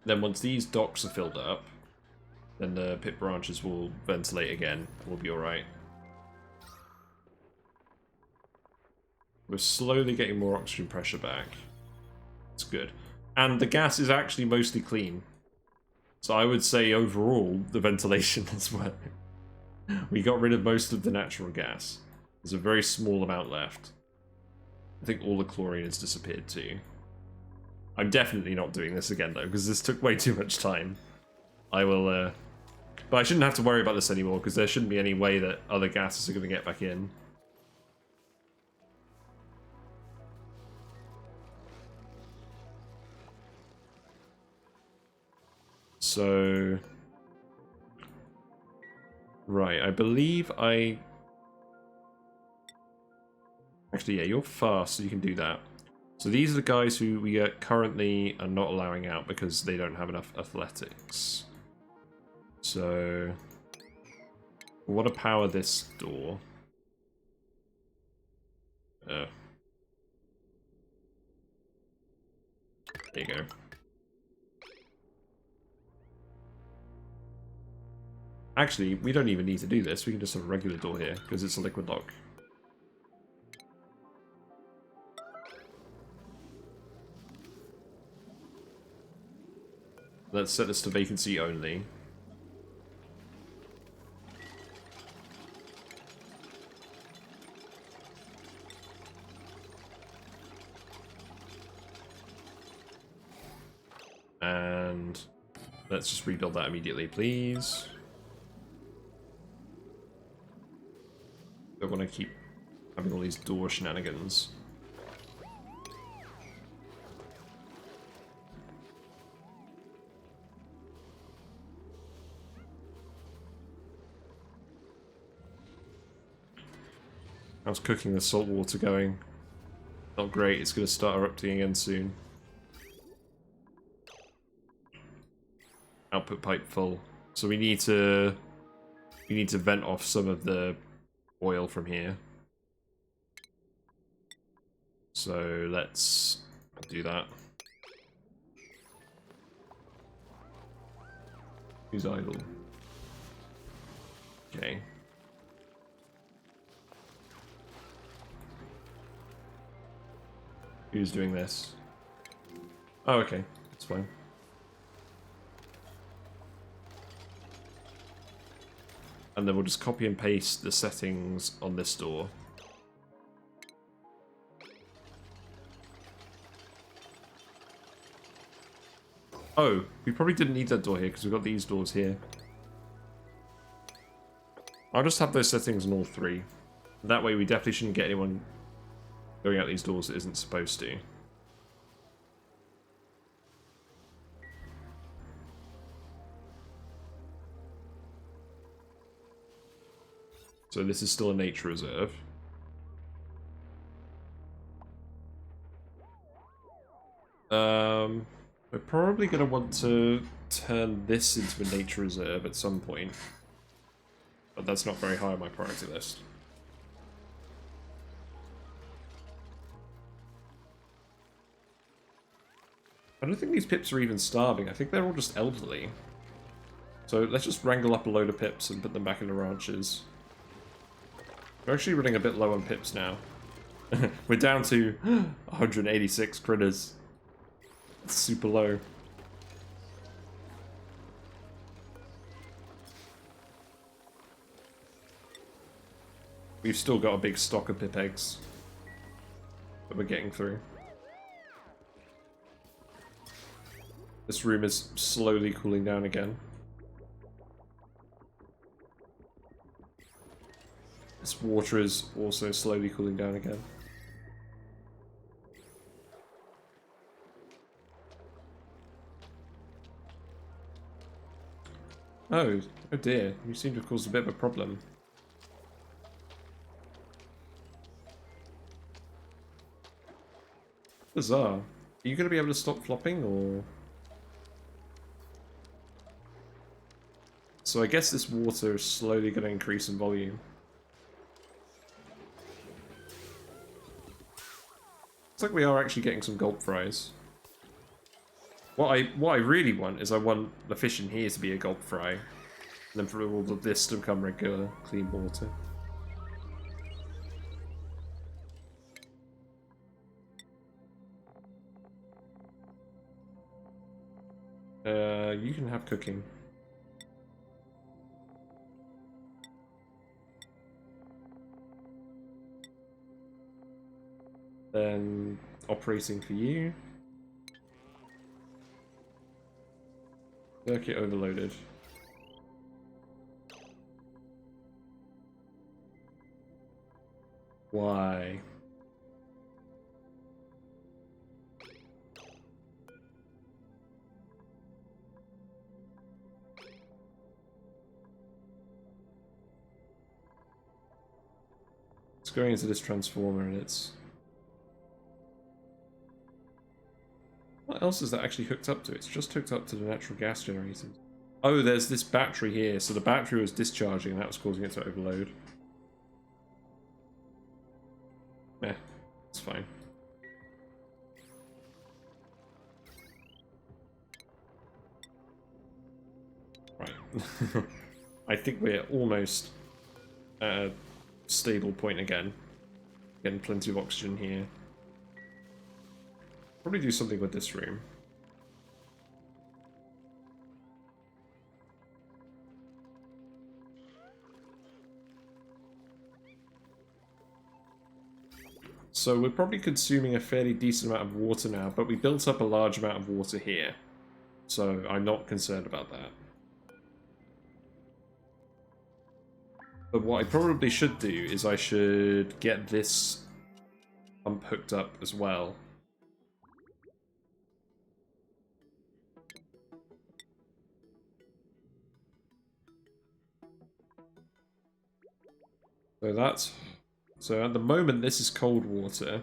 Then once these docks are filled up, then the pit branches will ventilate again. We'll be alright. We're slowly getting more oxygen pressure back. It's good. And the gas is actually mostly clean. So I would say overall, the ventilation has worked. We got rid of most of the natural gas. There's a very small amount left. I think all the chlorine has disappeared too. I'm definitely not doing this again though, because this took way too much time. I will, but I shouldn't have to worry about this anymore, because there shouldn't be any way that other gases are going to get back in. So... Right, I believe I... Actually, yeah, you're fast, so you can do that. So these are the guys who we currently are not allowing out because they don't have enough athletics. So... we want to power this door. There you go. Actually, we don't even need to do this. We can just have a regular door here, because it's a liquid lock. Let's set this to vacancy only. And let's just rebuild that immediately, please. Don't want to keep having all these door shenanigans. How's cooking the salt water going? Not great, it's going to start erupting again soon. Output pipe full. So we need to vent off some of the oil from here. So let's do that. Who's idle? Okay. Who's doing this? Oh, okay. That's fine. And then we'll just copy and paste the settings on this door. Oh, we probably didn't need that door here because we've got these doors here. I'll just have those settings on all three. That way we definitely shouldn't get anyone going out these doors that isn't supposed to. So this is still a nature reserve. We're probably going to want to turn this into a nature reserve at some point. But that's not very high on my priority list. I don't think these pips are even starving. I think they're all just elderly. So let's just wrangle up a load of pips and put them back in the ranches. We're actually running a bit low on pips now. We're down to 186 critters. It's super low. We've still got a big stock of pip eggs that we're getting through. This room is slowly cooling down again. This water is also slowly cooling down again. Oh, oh dear. You seem to have caused a bit of a problem. Bizarre. Are you going to be able to stop flopping, or...? So I guess this water is slowly going to increase in volume. Looks like we are actually getting some gulp fries. What I really want is I want the fish in here to be a gulp fry, and then for all of this to become regular clean water. You can have cooking. Then operating for you. Circuit overloaded. Why? It's going into this transformer and it's... What else is that actually hooked up to? It's just hooked up to the natural gas generators. Oh, there's this battery here. So the battery was discharging and that was causing it to overload. Meh, it's fine. Right. I think we're almost at a stable point again. Getting plenty of oxygen here. Probably do something with this room. So we're probably consuming a fairly decent amount of water now, but we built up a large amount of water here. So I'm not concerned about that. But what I probably should do is I should get this pump hooked up as well. So at the moment this is cold water,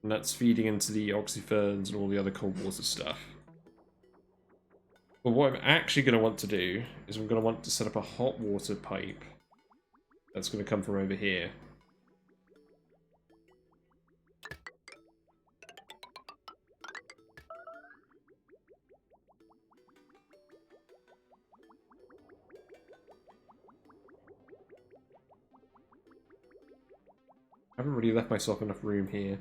and that's feeding into the oxyferns and all the other cold water stuff. But what I'm actually going to want to do is I'm going to want to set up a hot water pipe that's going to come from over here. I haven't really left myself enough room here.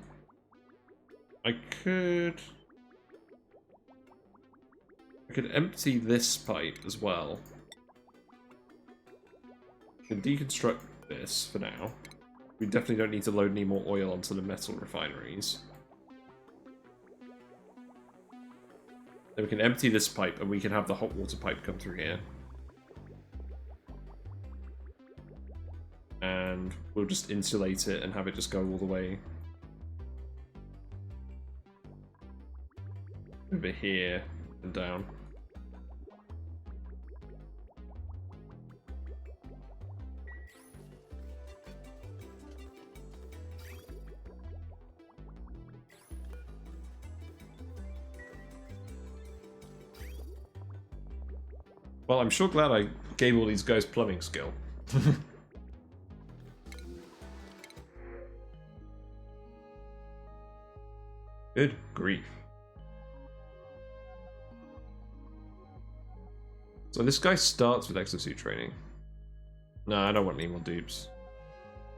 I could empty this pipe as well. I can deconstruct this for now. We definitely don't need to load any more oil onto the metal refineries. Then we can empty this pipe and we can have the hot water pipe come through here. And we'll just insulate it and have it just go all the way over here and down. Well, I'm sure glad I gave all these guys plumbing skill. Good grief. So this guy starts with exosuit training. No, I don't want any more dupes.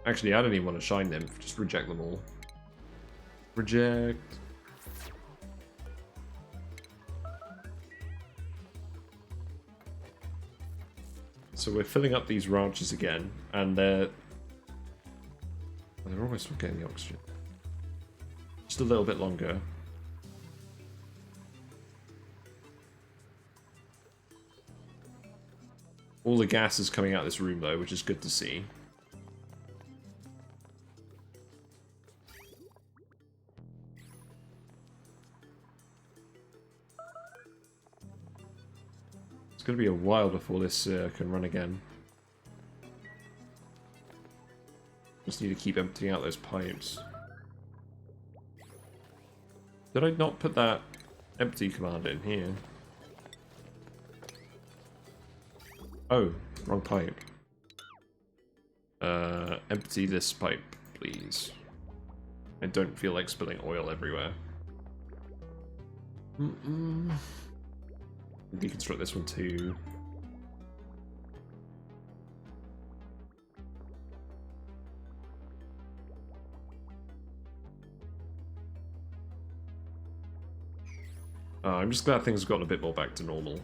Actually, I don't even want to shine them. Just reject them all. Reject. So we're filling up these ranches again, and they're almost not getting the oxygen. Just a little bit longer. All the gas is coming out of this room though, which is good to see. It's going to be a while before this can run again. Just need to keep emptying out those pipes. Did I not put that empty command in here? Oh, wrong pipe. Empty this pipe, please. I don't feel like spilling oil everywhere. Deconstruct this one too. I'm just glad things have gotten a bit more back to normal.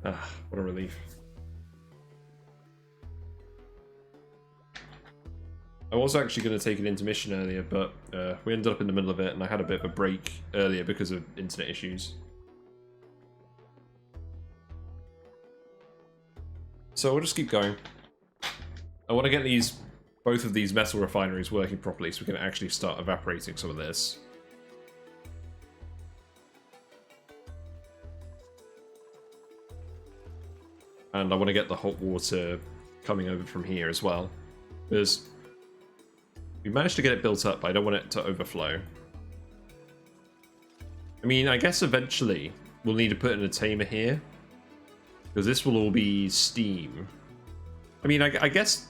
Ah, what a relief. I was actually going to take an intermission earlier, but we ended up in the middle of it, and I had a bit of a break earlier because of internet issues. So we'll just keep going. I want to get both of these metal refineries working properly so we can actually start evaporating some of this. And I want to get the hot water coming over from here as well. Because we managed to get it built up, but I don't want it to overflow. I mean, I guess eventually we'll need to put in a tamer here. Because this will all be steam. I mean, I guess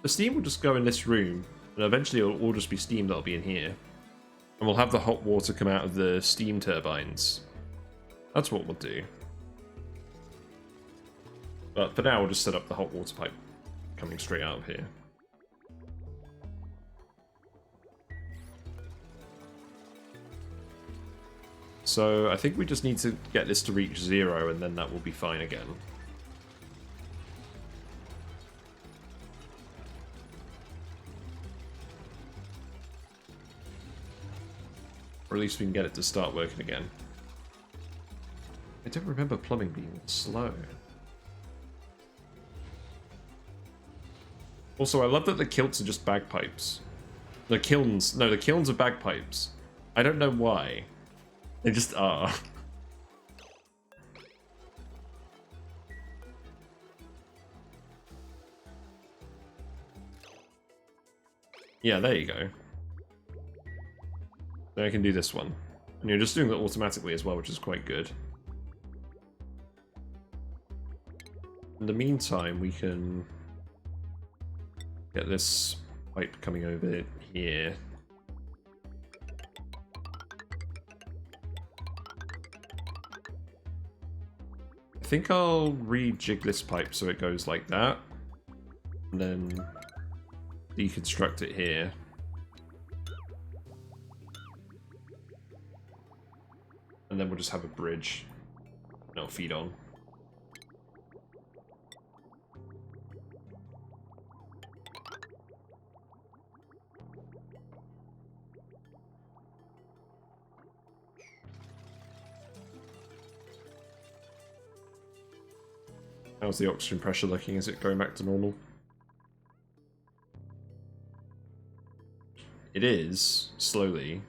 the steam will just go in this room. And eventually it'll all just be steam that'll be in here. And we'll have the hot water come out of the steam turbines. That's what we'll do. But for now, we'll just set up the hot water pipe coming straight out of here. So I think we just need to get this to reach 0 and then that will be fine again. Or at least we can get it to start working again. I don't remember plumbing being slow. Also, I love that the kilts are just bagpipes. The kilns are bagpipes. I don't know why. They just are. Yeah, there you go. Then I can do this one. And you're just doing that automatically as well, which is quite good. In the meantime, we can get this pipe coming over here. I think I'll rejig this pipe so it goes like that. And then deconstruct it here. And then we'll just have a bridge. And it'll feed on. How's the oxygen pressure looking? Is it going back to normal? It is, slowly.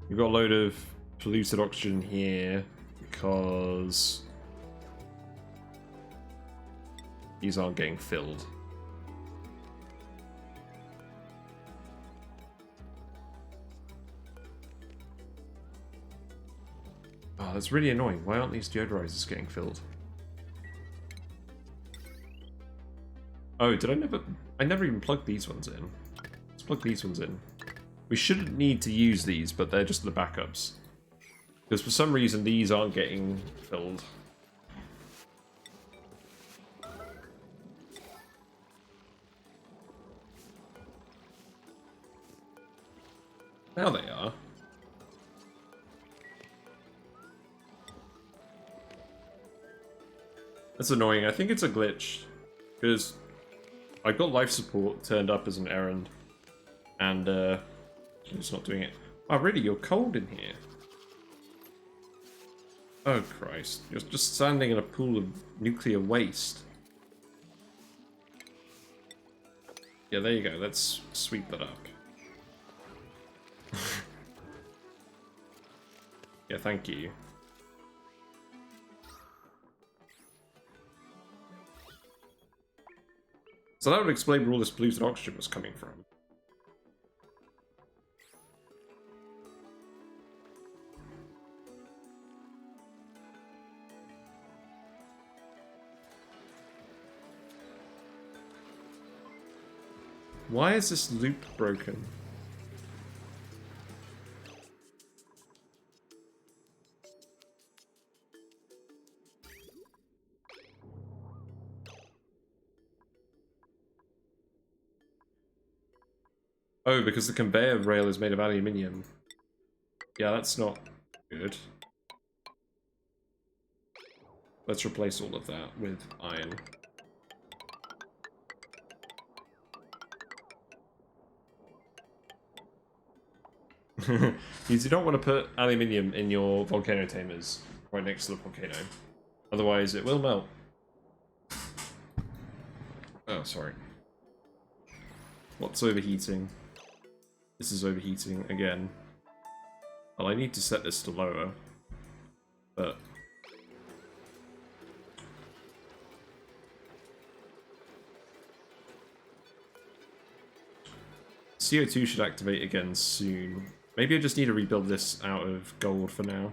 We've got a load of polluted oxygen here because these aren't getting filled. Oh, that's really annoying. Why aren't these deodorizers getting filled? Oh, I never even plugged these ones in. Let's plug these ones in. We shouldn't need to use these, but they're just the backups. Because for some reason these aren't getting filled. Now they are. That's annoying. I think it's a glitch. Because I got life support turned up as an errand. And it's not doing it. Oh, really? You're cold in here? Oh Christ, you're just standing in a pool of nuclear waste. Yeah, there you go, let's sweep that up. Yeah, thank you. So that would explain where all this polluted oxygen was coming from. Why is this loop broken? Oh, because the conveyor rail is made of aluminium. Yeah, that's not good. Let's replace all of that with iron. You do not want to put aluminium in your volcano tamers right next to the volcano. Otherwise, it will melt. Oh, sorry. What's overheating? This is overheating again. Well, I need to set this to lower. But... CO2 should activate again soon. Maybe I just need to rebuild this out of gold for now.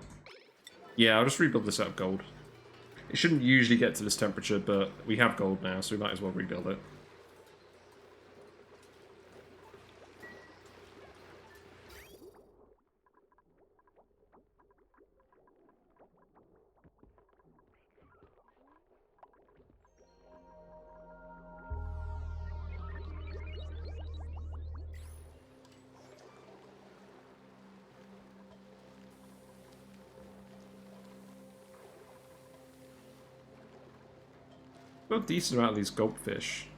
Yeah, I'll just rebuild this out of gold. It shouldn't usually get to this temperature, but we have gold now, so we might as well rebuild it. Got a decent amount of these goldfish.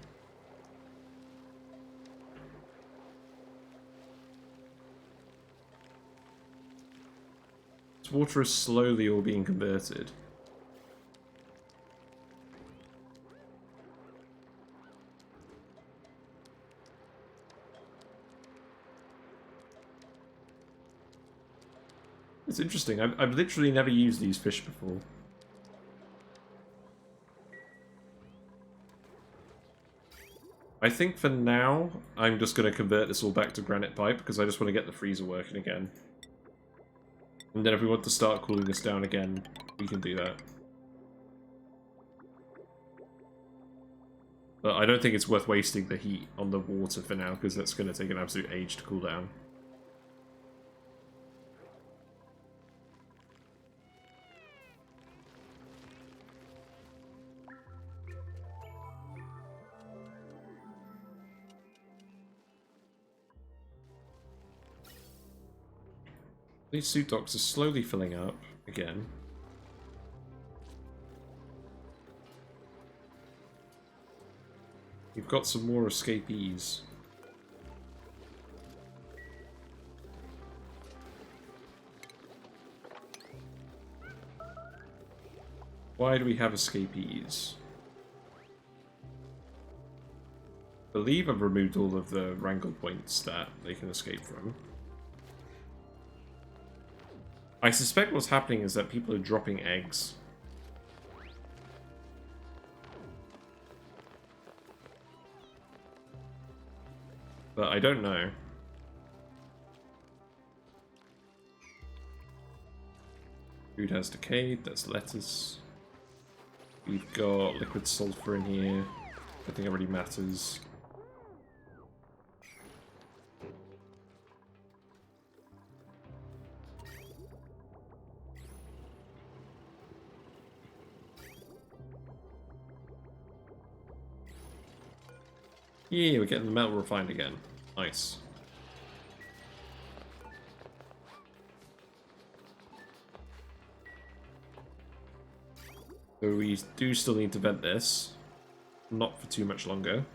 This water is slowly all being converted. It's interesting. I've literally never used these fish before. I think for now, I'm just going to convert this all back to granite pipe because I just want to get the freezer working again. And then if we want to start cooling this down again, we can do that. But I don't think it's worth wasting the heat on the water for now because that's going to take an absolute age to cool down. These suit docks are slowly filling up again. We've got some more escapees. Why do we have escapees? I believe I've removed all of the wrangle points that they can escape from. I suspect what's happening is that people are dropping eggs. But I don't know. Food has decayed, that's lettuce. We've got liquid sulfur in here. I think it really matters. Yeah, we're getting the metal refined again. Nice. So we do still need to vent this. Not for too much longer.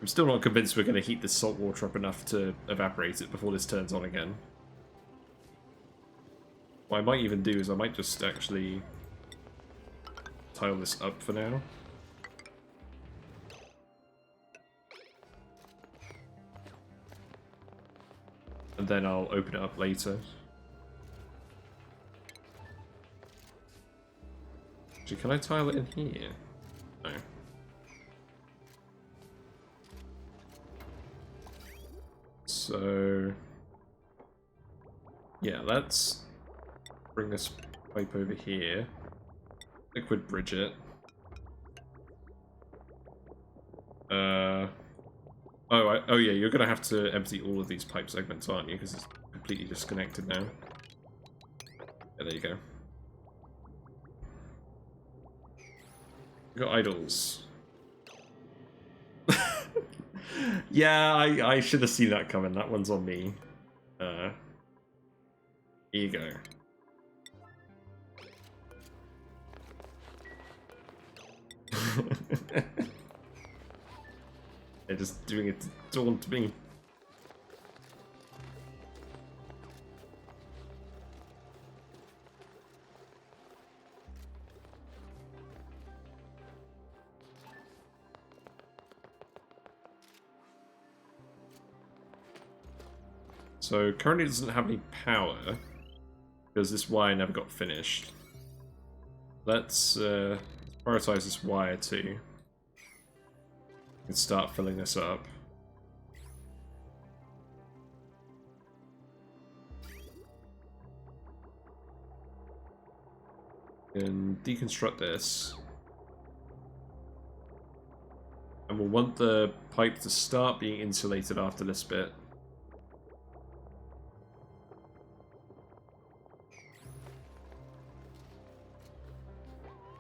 I'm still not convinced we're going to heat this salt water up enough to evaporate it before this turns on again. What I might even do is I might just actually tile this up for now. And then I'll open it up later. Actually, can I tile it in here? No. So... yeah, let's bring this pipe over here. Liquid bridge it. Oh yeah, you're gonna have to empty all of these pipe segments, aren't you? Because it's completely disconnected now. Yeah, there you go. We've got idols. Yeah, I should have seen that coming. That one's on me. Here you go. They're just doing it to taunt me. So currently it doesn't have any power because this wire never got finished. Let's prioritize this wire too. And start filling this up. And deconstruct this. And we'll want the pipe to start being insulated after this bit.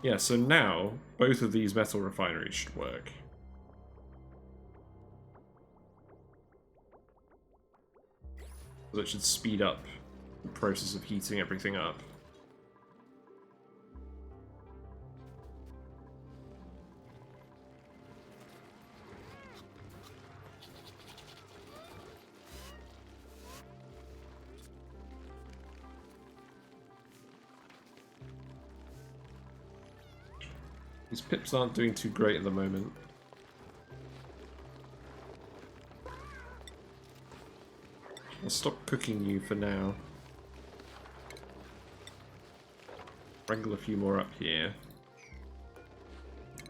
Yeah, so now both of these metal refineries should work. So it should speed up the process of heating everything up. These pips aren't doing too great at the moment. I'll stop cooking you for now. Wrangle a few more up here.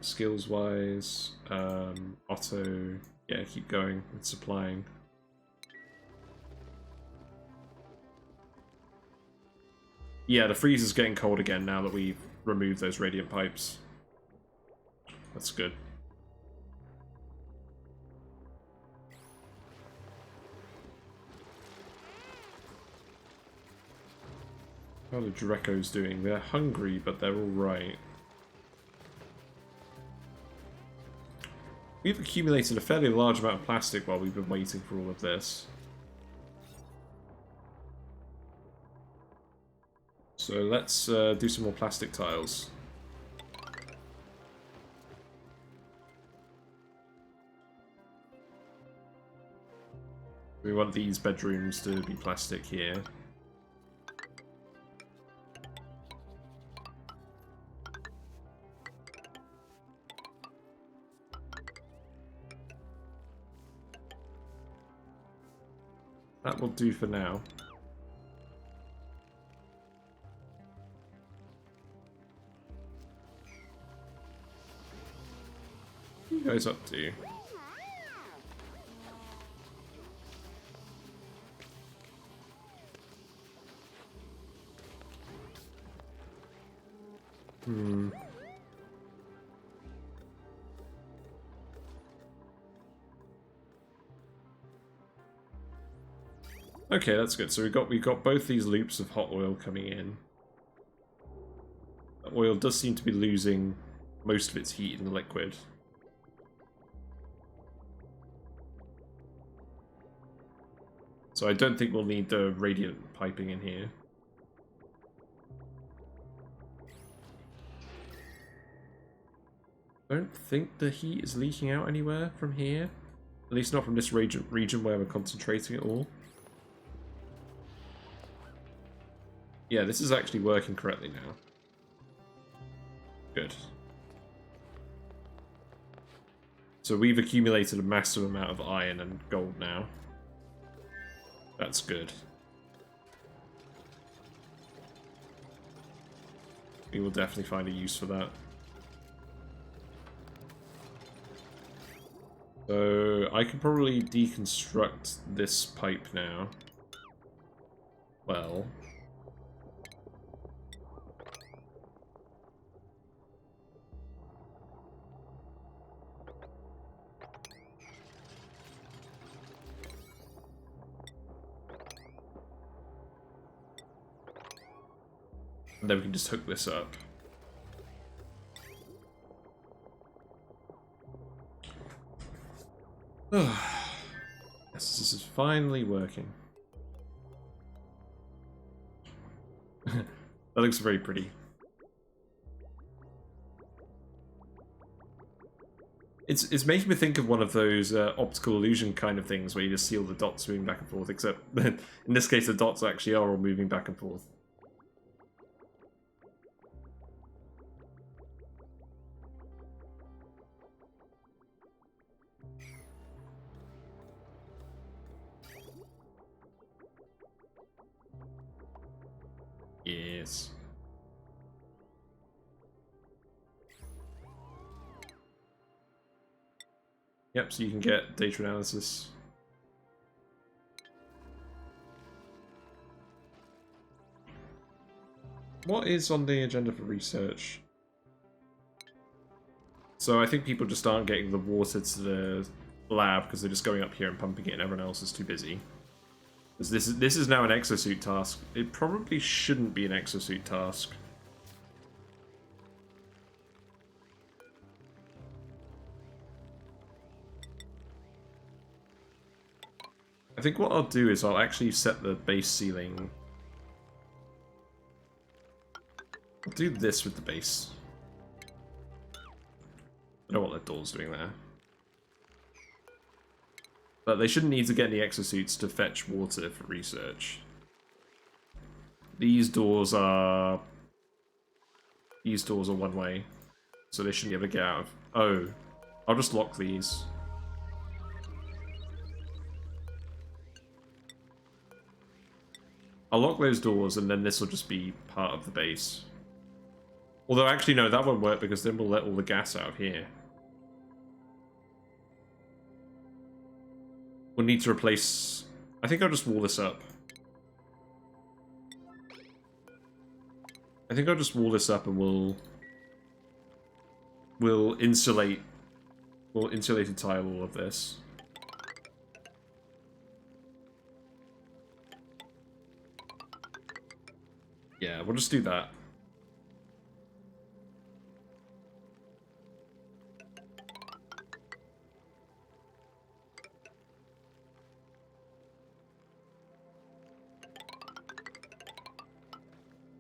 Skills wise, auto, yeah, keep going with supplying. Yeah, the freezer's getting cold again now that we've removed those radiant pipes. That's good. How are the Drecos doing? They're hungry, but they're alright. We've accumulated a fairly large amount of plastic while we've been waiting for all of this. So let's do some more plastic tiles. We want these bedrooms to be plastic here. That will do for now. What are you guys up to? Okay, that's good. So we've got both these loops of hot oil coming in. The oil does seem to be losing most of its heat in the liquid. So I don't think we'll need the radiant piping in here. I don't think the heat is leaking out anywhere from here. At least not from this region where we're concentrating it all. Yeah, this is actually working correctly now. Good. So we've accumulated a massive amount of iron and gold now. That's good. We will definitely find a use for that. So I can probably deconstruct this pipe now. Well. And then we can just hook this up. Yes, this is finally working. That looks very pretty. It's making me think of one of those optical illusion kind of things where you just see all the dots moving back and forth, except in this case the dots actually are all moving back and forth. Yes. Yep, so you can get data analysis. What is on the agenda for research? So I think people just aren't getting the water to the lab because they're just going up here and pumping it and everyone else is too busy. This is now an exosuit task. It probably shouldn't be an exosuit task. I think what I'll do is I'll actually set the base ceiling. I'll do this with the base. I don't know what that door's doing there. But they shouldn't need to get any exosuits to fetch water for research. These doors are one way, so they shouldn't be able to get out of. Oh, I'll just lock these. I'll lock those doors, and then this will just be part of the base. Although, actually, no, that won't work because then we'll let all the gas out of here. We'll need to replace... I think I'll just wall this up. I think I'll just wall this up and we'll insulate... We'll insulated tile all of this. Yeah, we'll just do that.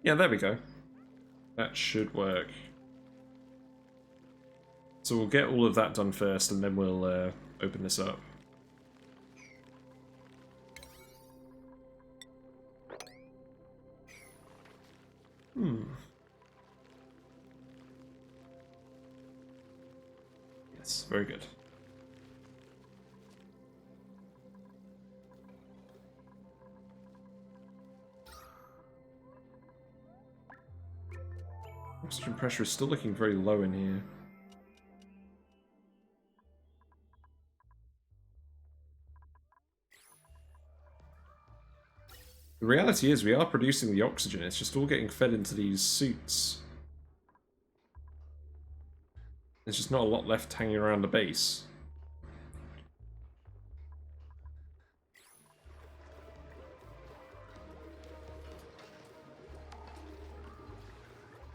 Yeah, there we go. That should work. So we'll get all of that done first, and then we'll open this up. Yes, very good. Oxygen pressure is still looking very low in here. The reality is we are producing the oxygen, it's just all getting fed into these suits. There's just not a lot left hanging around the base.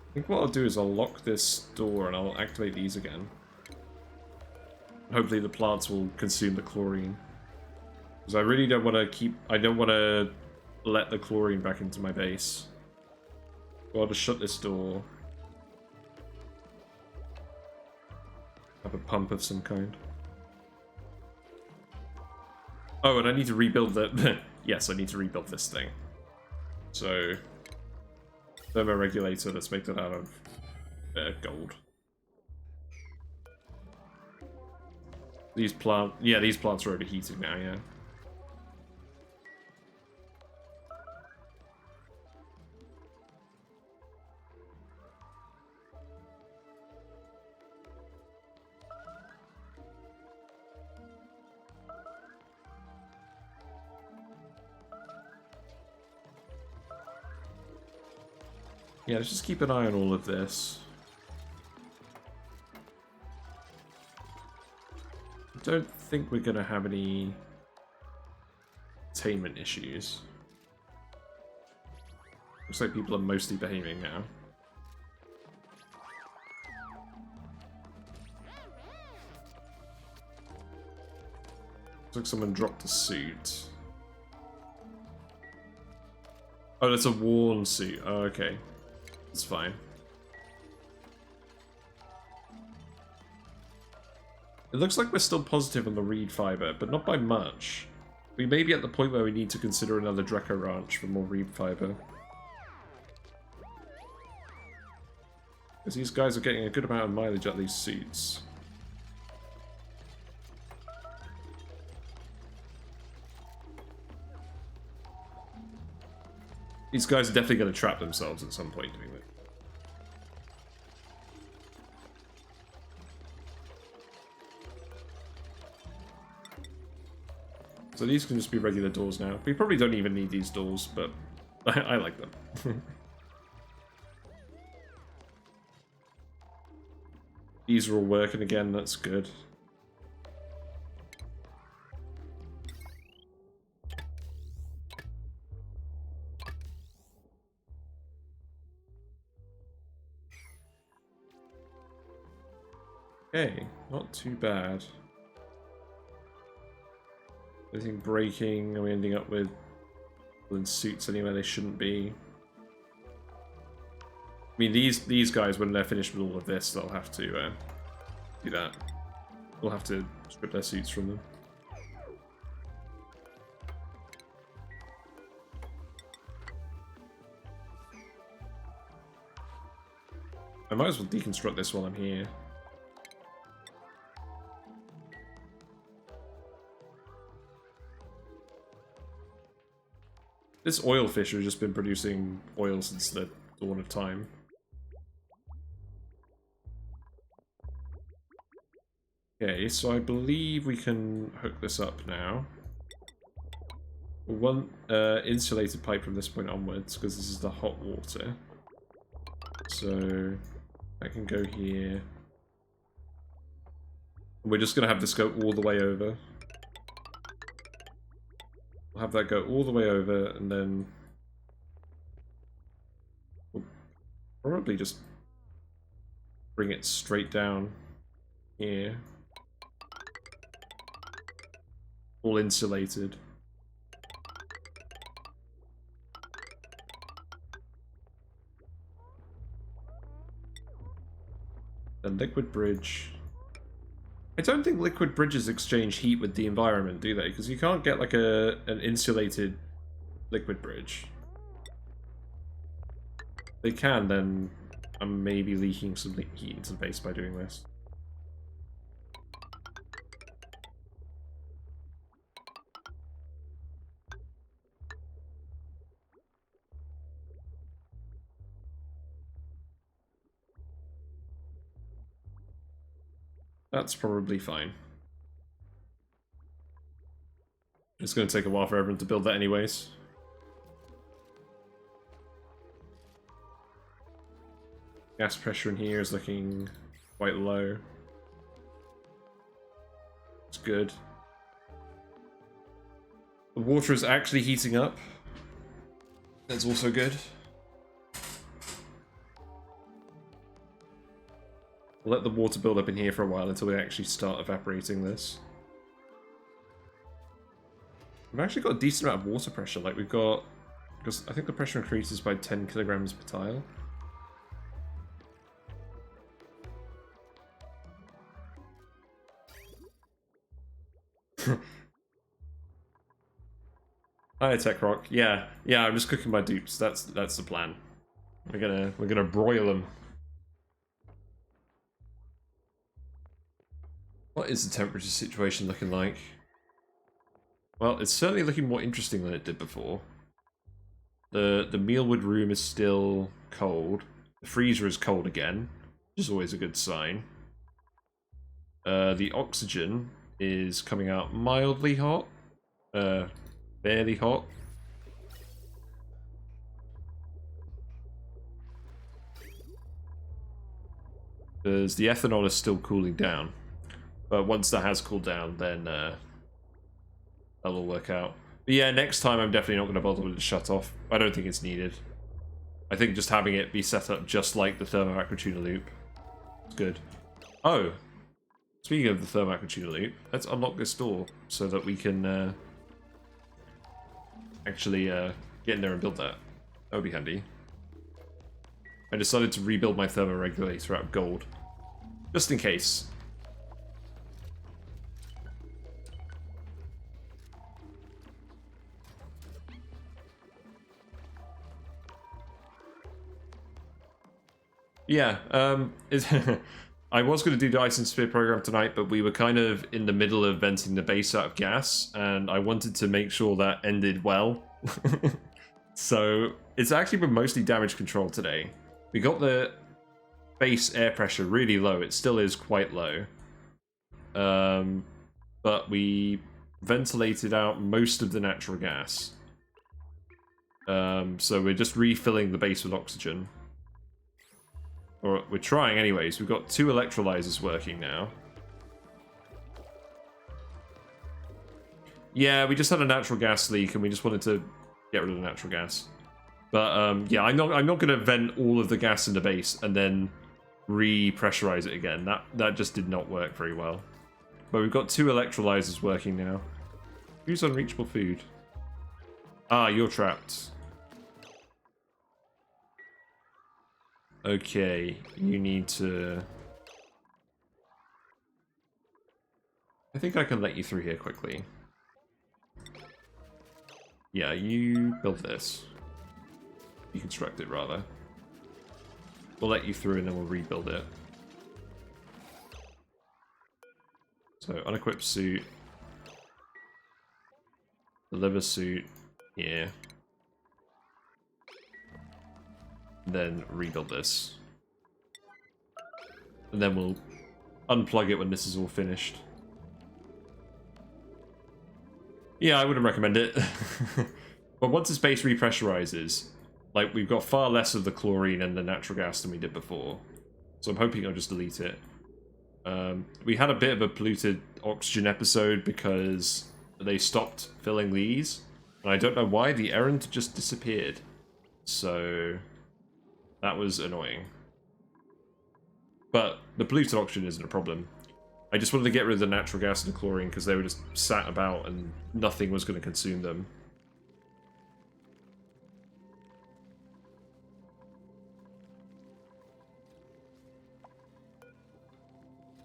I think what I'll do is I'll lock this door and I'll activate these again. Hopefully the plants will consume the chlorine. Because I really don't want to keep... I don't want to let the chlorine back into my base. So I'll just shut this door. Have a pump of some kind. Oh, and I need to rebuild the... Yes, I need to rebuild this thing. So, thermoregulator, let's make that out of gold. These plants are already heating now, yeah. Yeah, let's just keep an eye on all of this. I don't think we're going to have any attainment issues. Looks like people are mostly behaving now. Looks like someone dropped a suit. Oh, that's a worn suit. Oh, okay. It's fine. It looks like we're still positive on the reed fiber, but not by much. We may be at the point where we need to consider another Dreco Ranch for more reed fiber. Because these guys are getting a good amount of mileage out of these suits. These guys are definitely going to trap themselves at some point doing that. So these can just be regular doors now. We probably don't even need these doors, but I like them. These are all working again, that's good. Okay, not too bad. Anything breaking? Are we ending up with suits anywhere they shouldn't be? I mean, these guys, when they're finished with all of this, they'll have to do that. We'll have to strip their suits from them. I might as well deconstruct this while I'm here. This oil fish has just been producing oil since the dawn of time. Okay, so I believe we can hook this up now. One insulated pipe from this point onwards, because this is the hot water. So I can go here. We're just going to have this go all the way over. We'll have that go all the way over, and then we'll probably just bring it straight down here. All insulated. The liquid bridge. I don't think liquid bridges exchange heat with the environment, do they? Because you can't get like an insulated liquid bridge. They can, then I'm maybe leaking some heat into the base by doing this. That's probably fine. It's going to take a while for everyone to build that anyways. Gas pressure in here is looking quite low. It's good. The water is actually heating up. That's also good. We'll let the water build up in here for a while until we actually start evaporating this. We've actually got a decent amount of water pressure. Like we've got, because I think the pressure increases by 10 kilograms per tile. Hi, Tech Rock. Yeah, yeah. I'm just cooking my dupes. That's the plan. We're gonna broil them. What is the temperature situation looking like? Well, it's certainly looking more interesting than it did before. The mealwood room is still cold. The freezer is cold again, which is always a good sign. The oxygen is coming out mildly hot. Barely hot. Because the ethanol is still cooling down. But once that has cooled down, then that'll work out. But yeah, next time I'm definitely not going to bother with the shut off. I don't think it's needed. I think just having it be set up just like the thermovac tuner loop is good. Oh, speaking of the thermovac tuner loop, let's unlock this door so that we can actually get in there and build that. That would be handy. I decided to rebuild my thermoregulator out of gold, just in case. Yeah, I was going to do the Ice and Spear program tonight, but we were kind of in the middle of venting the base out of gas, and I wanted to make sure that ended well. So it's actually been mostly damage control today. We got the base air pressure really low. It still is quite low. But we ventilated out most of the natural gas. So we're just refilling the base with oxygen. Or we're trying anyways. We've got 2 electrolyzers working now. Yeah, we just had a natural gas leak and we just wanted to get rid of the natural gas. But yeah, I'm not going to vent all of the gas in the base and then re-pressurize it again. That just did not work very well. But we've got 2 electrolyzers working now. Who's unreachable food? Ah, you're trapped. Okay, you need to... I think I can let you through here quickly. Yeah, you build this. Deconstruct it, rather. We'll let you through and then we'll rebuild it. So, unequipped suit. Deliver suit here. Then rebuild this. And then we'll unplug it when this is all finished. Yeah, I wouldn't recommend it. But once this base repressurizes, like, we've got far less of the chlorine and the natural gas than we did before. So I'm hoping I'll just delete it. We had a bit of a polluted oxygen episode because they stopped filling these. And I don't know why, the errand just disappeared. So that was annoying. But the polluted oxygen isn't a problem. I just wanted to get rid of the natural gas and the chlorine because they were just sat about and nothing was going to consume them.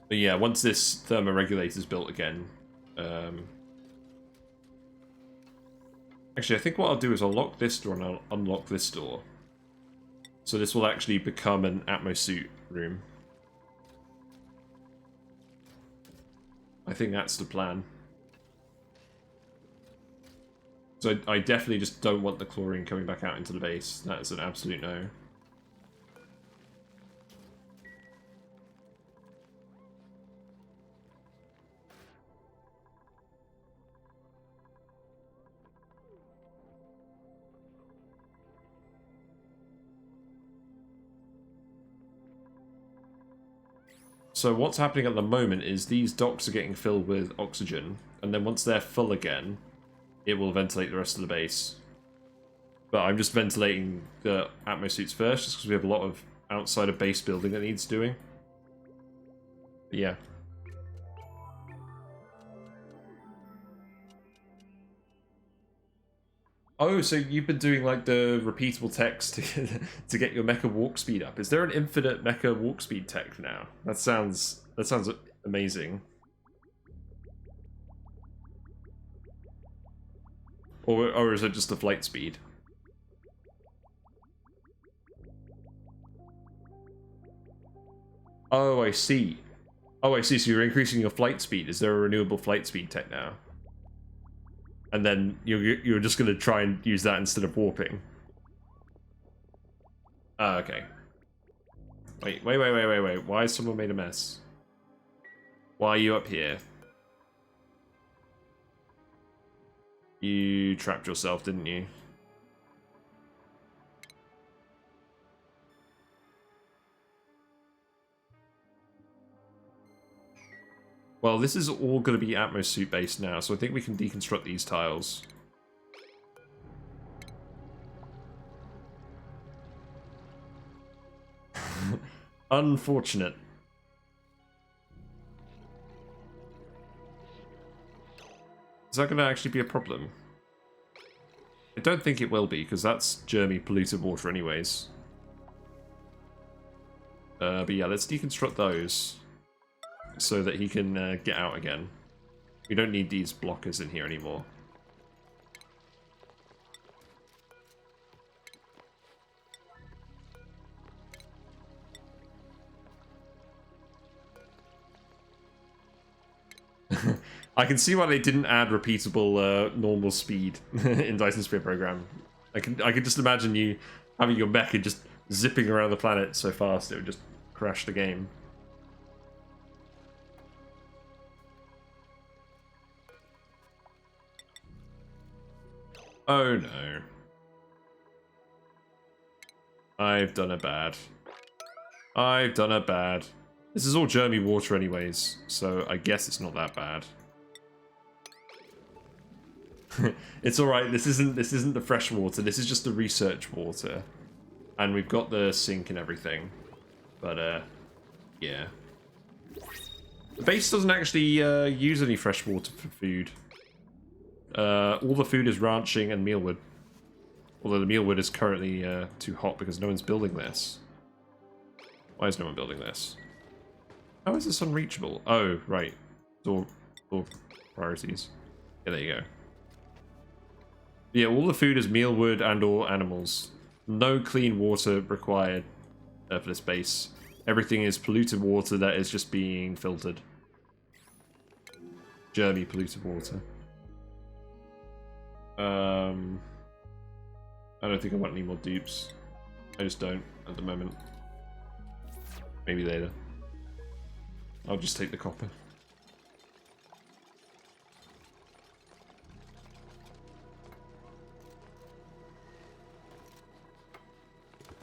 But yeah, once this thermoregulator is built again... Actually, I think what I'll do is I'll lock this door and I'll unlock this door. So this will actually become an atmosuit room. I think that's the plan. So I definitely just don't want the chlorine coming back out into the base. That is an absolute no. So what's happening at the moment is these docks are getting filled with oxygen, and then once they're full again, it will ventilate the rest of the base. But I'm just ventilating the atmosuits first, just because we have a lot of outside of base building that needs doing. But yeah. Oh, so you've been doing like the repeatable text to get your mecha walk speed up. Is there an infinite mecha walk speed tech now? That sounds amazing. Or is it just the flight speed? Oh, I see. Oh, I see. So you're increasing your flight speed. Is there a renewable flight speed tech now? And then you're just going to try and use that instead of warping. Ah, okay. Wait. Why has someone made a mess? Why are you up here? You trapped yourself, didn't you? Well, this is all going to be Atmosuit based now, so I think we can deconstruct these tiles. Unfortunate. Is that going to actually be a problem? I don't think it will be, because that's germy polluted water anyways. But yeah, let's deconstruct those so that he can get out again. We don't need these blockers in here anymore. I can see why they didn't add repeatable normal speed in Dyson Sphere program. I can just imagine you having your mech and just zipping around the planet so fast it would just crash the game. Oh no. I've done a bad. I've done a bad. This is all germy water anyways, so I guess it's not that bad. It's alright, this isn't the fresh water, this is just the research water. And we've got the sink and everything. But yeah. The base doesn't actually use any fresh water for food. All the food is ranching and mealwood. Although the mealwood is currently too hot because no one's building this. Why is no one building this? How is this unreachable? Oh, right. Door priorities. Yeah, there you go. Yeah, all the food is mealwood and or animals. No clean water required for this base. Everything is polluted water that is just being filtered. Germy polluted water. I don't think I want any more dupes. I just don't at the moment. Maybe later. I'll just take the copper.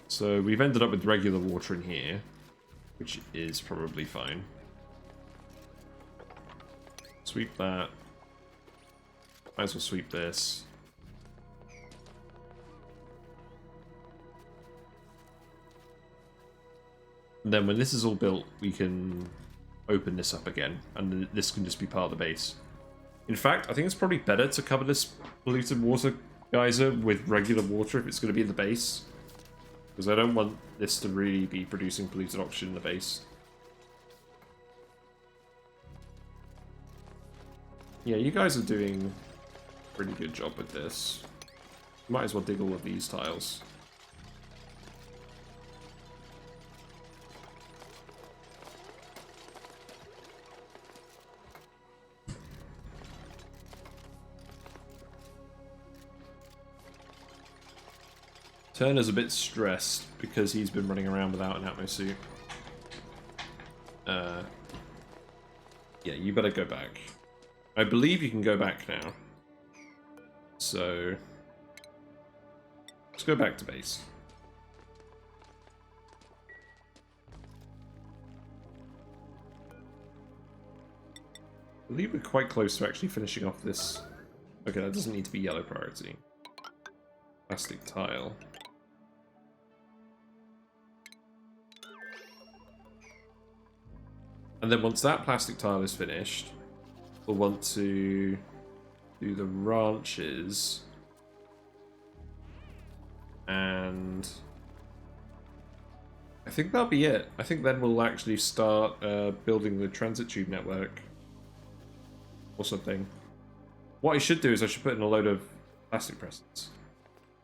So we've ended up with regular water in here, which is probably fine. Sweep that. Might as well sweep this. And then when this is all built, we can open this up again, and this can just be part of the base. In fact, I think it's probably better to cover this polluted water geyser with regular water if it's going to be in the base. Because I don't want this to really be producing polluted oxygen in the base. Yeah, you guys are doing a pretty good job with this. Might as well dig all of these tiles. Turner's a bit stressed because he's been running around without an Atmosuit. Yeah, you better go back. I believe you can go back now. So let's go back to base. I believe we're quite close to actually finishing off this. Okay, that doesn't need to be yellow priority. Plastic tile. And then once that plastic tile is finished, we'll want to do the ranches. And I think that'll be it. I think then we'll actually start building the transit tube network or something. What I should do is I should put in a load of Plastic presents.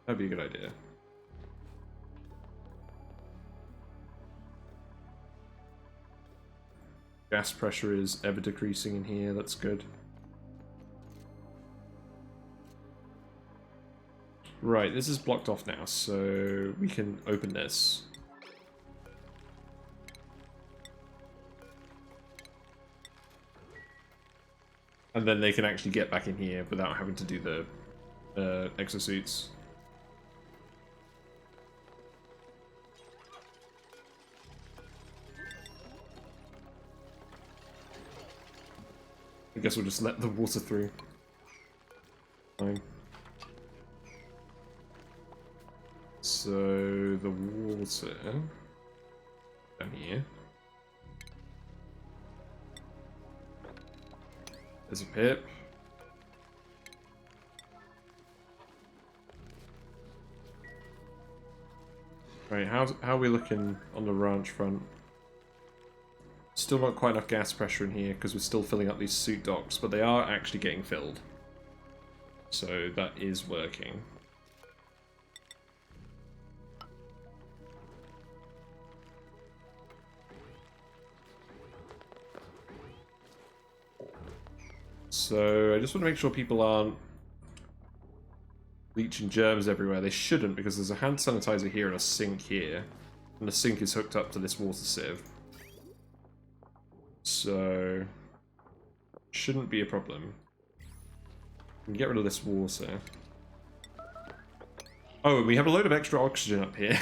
That'd be a good idea. Gas pressure is ever decreasing in here, that's good. Right, this is blocked off now, so we can open this. And then they can actually get back in here without having to do the exosuits. I guess we'll just let the water through. Fine. So the water down here. There's a pip. Right, how are we looking on the ranch front? Still not quite enough gas pressure in here because we're still filling up these suit docks, but they are actually getting filled. So that is working. So I just want to make sure people aren't leaching germs everywhere. They shouldn't, because there's a hand sanitizer here and a sink here. And the sink is hooked up to this water sieve. So shouldn't be a problem. We can get rid of this water. Oh, and we have a load of extra oxygen up here.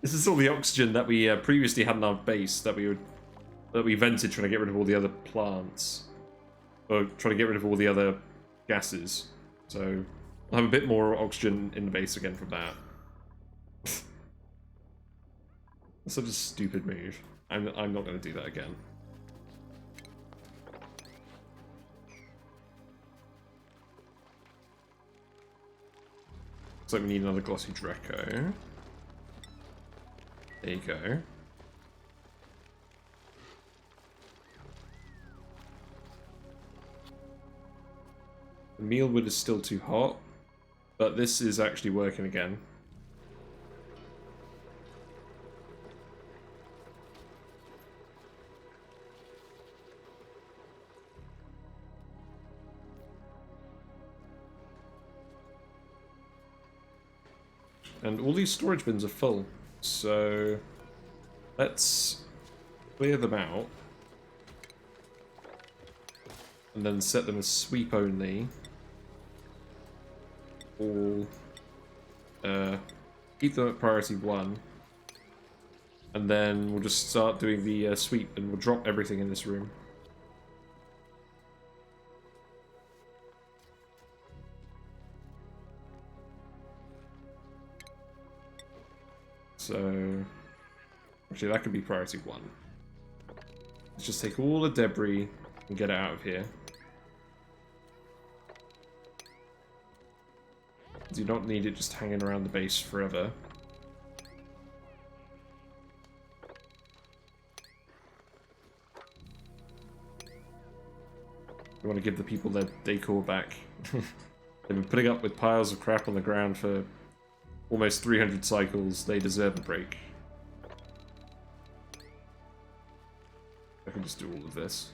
This is all the oxygen that we previously had in our base that we vented trying to get rid of all the other plants. Or trying to get rid of all the other gases. So I'll have a bit more oxygen in the base again from that. That's such a stupid move. I'm not going to do that again. Looks like we need another glossy Dreco. There you go. The mealwood is still too hot, but this is actually working again. And all these storage bins are full, so let's clear them out. And then set them as sweep only. All keep them at priority 1. And then we'll just start doing the sweep, and we'll drop everything in this room. So actually that could be priority 1. Let's just take all the debris and get it out of here. Do not need it just hanging around the base forever. We want to give the people their decor back. They've been putting up with piles of crap on the ground for almost 300 cycles. They deserve a break. I can just do all of this.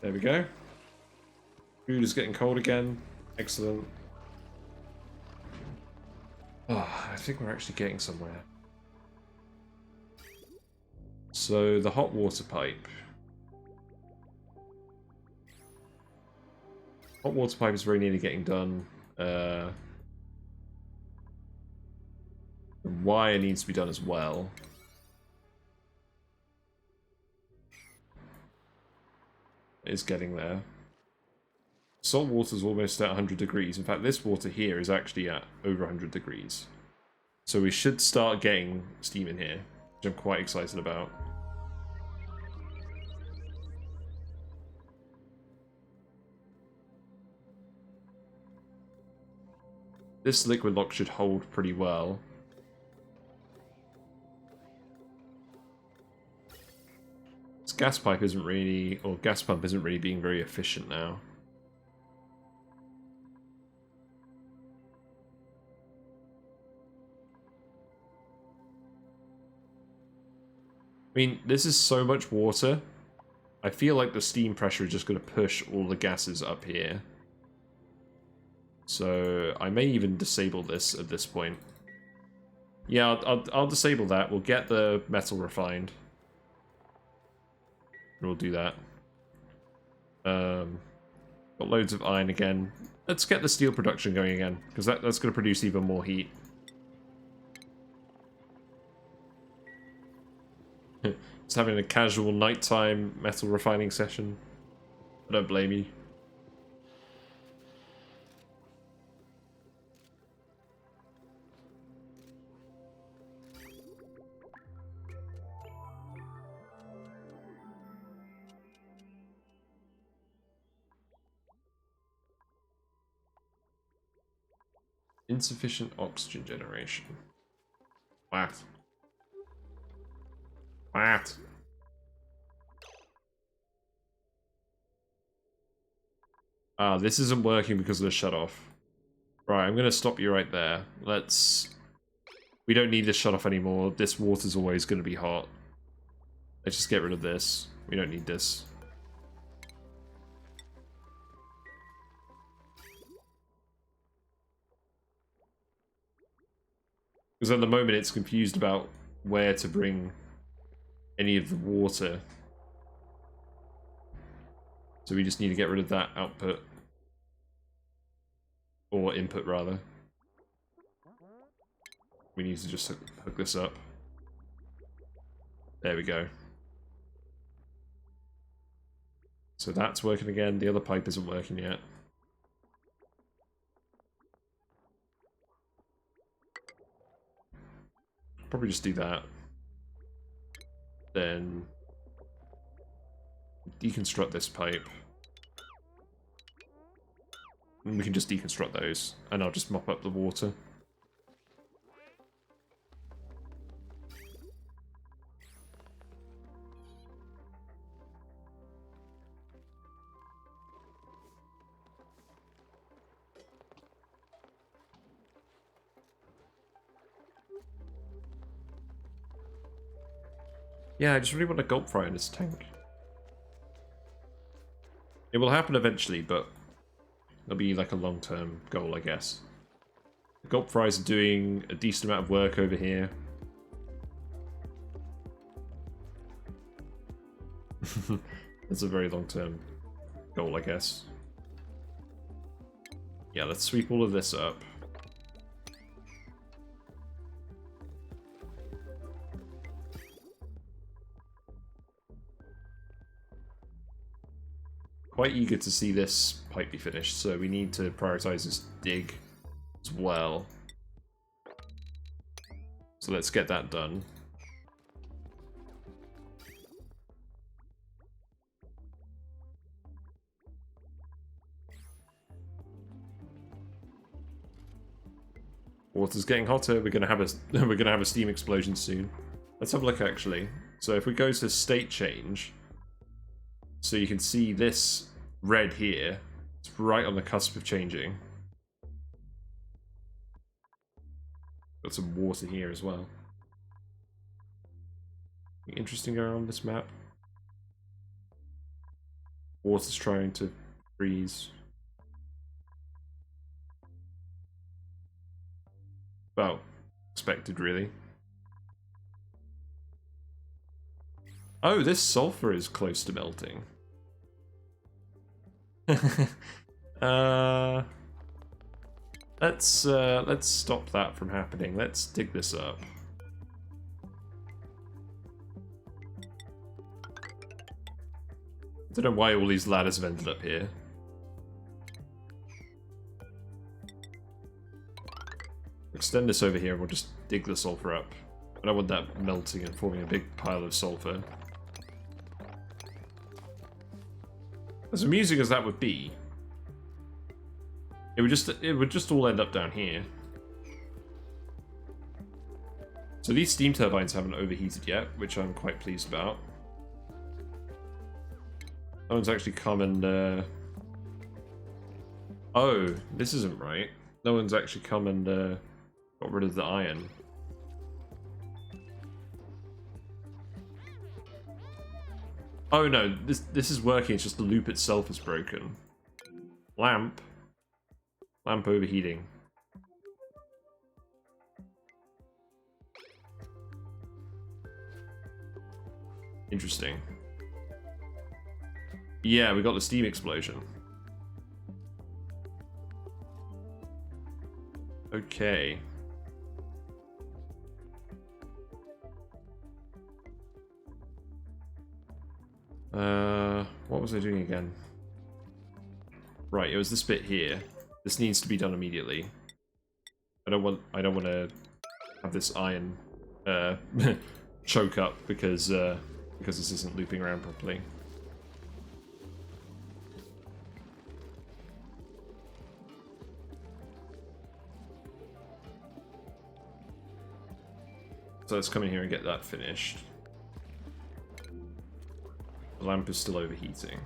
There we go. Food is getting cold again. Excellent. Oh, I think we're actually getting somewhere. So, the hot water pipe. Hot water pipe is very nearly getting done. The wire needs to be done as well. Is getting there. Salt water is almost at 100 degrees. In fact, this water here is actually at over 100 degrees. So we should start getting steam in here, which I'm quite excited about. This liquid lock should hold pretty well. Let's gas pipe isn't really, or gas pump isn't really being very efficient now. I mean, this is so much water. I feel like the steam pressure is just going to push all the gases up here. So I may even disable this at this point. Yeah, I'll disable that. We'll get the metal refined. We'll do that. Got loads of iron again. Let's get the steel production going again, because that's going to produce even more heat. Just having a casual nighttime metal refining session. I don't blame you. Insufficient oxygen generation. What? What? Ah, this isn't working because of the shutoff. Right, I'm gonna stop you right there. We don't need this shutoff anymore. This water's always gonna be hot. Let's just get rid of this. We don't need this. Because at the moment it's confused about where to bring any of the water. So we just need to get rid of that output. Or input, rather. We need to just hook this up. There we go. So that's working again. The other pipe isn't working yet. Probably just do that. Then deconstruct this pipe. And we can just deconstruct those, and I'll just mop up the water. Yeah, I just really want a gulp fry in this tank. It will happen eventually, but it'll be like a long-term goal, I guess. The gulp fries are doing a decent amount of work over here. That's a very long-term goal, I guess. Yeah, let's sweep all of this up. Quite eager to see this pipe be finished, so we need to prioritize this dig as well. So let's get that done. Water's getting hotter. We're gonna have a steam explosion soon. Let's have a look actually. So if we go to state change, so you can see this red here. It's right on the cusp of changing. Got some water here as well. Interesting going on this map. Water's trying to freeze. Well, expected really. Oh, this sulfur is close to melting. Let's stop that from happening. Let's dig this up. I don't know why all these ladders have ended up here. Extend this over here and we'll just dig the sulfur up. I don't want that melting and forming a big pile of sulfur. As amusing as that would be, it would just all end up down here. So these steam turbines haven't overheated yet, which I'm quite pleased about. No one's actually come and, oh, this isn't right. No one's actually come and, got rid of the iron. Oh no, this is working, it's just the loop itself is broken. Lamp. Lamp overheating. Interesting. Yeah, we got the steam explosion. Okay. What was I doing again? Right, it was this bit here. This needs to be done immediately. I don't want to have this iron choke up because this isn't looping around properly. So let's come in here and get that finished. The lamp is still overheating.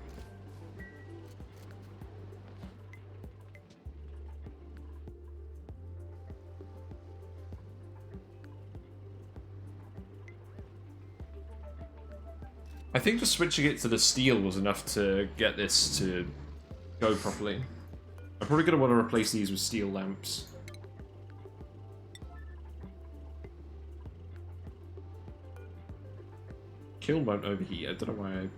I think just switching it to the steel was enough to get this to go properly. I'm probably going to want to replace these with steel lamps. Kiln won't overheat. I don't know why I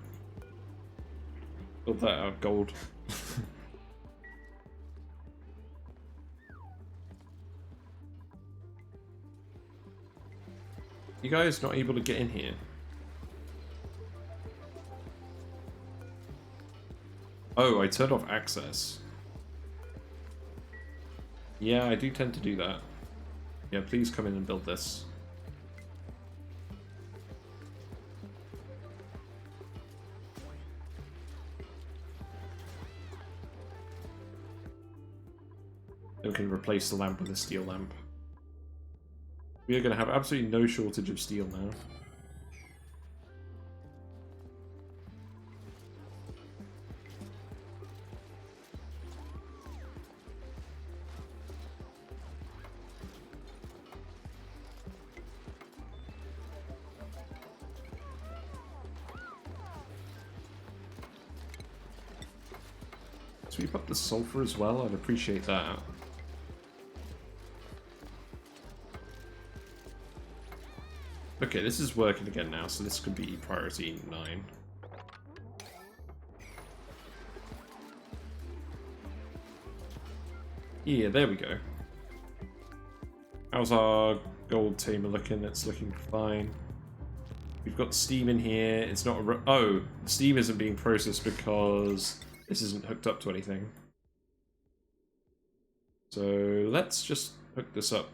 built that out of gold. You guys not able to get in here? Oh, I turned off access. Yeah, I do tend to do that. Yeah, please come in and build this. Then we can replace the lamp with a steel lamp. We are going to have absolutely no shortage of steel now. Sweep up the sulfur as well, I'd appreciate that. Okay, this is working again now, so this could be priority 9. Yeah, there we go. How's our gold tamer looking? It's looking fine. We've got steam in here. It's not a... Oh, steam isn't being processed because this isn't hooked up to anything. So let's just hook this up.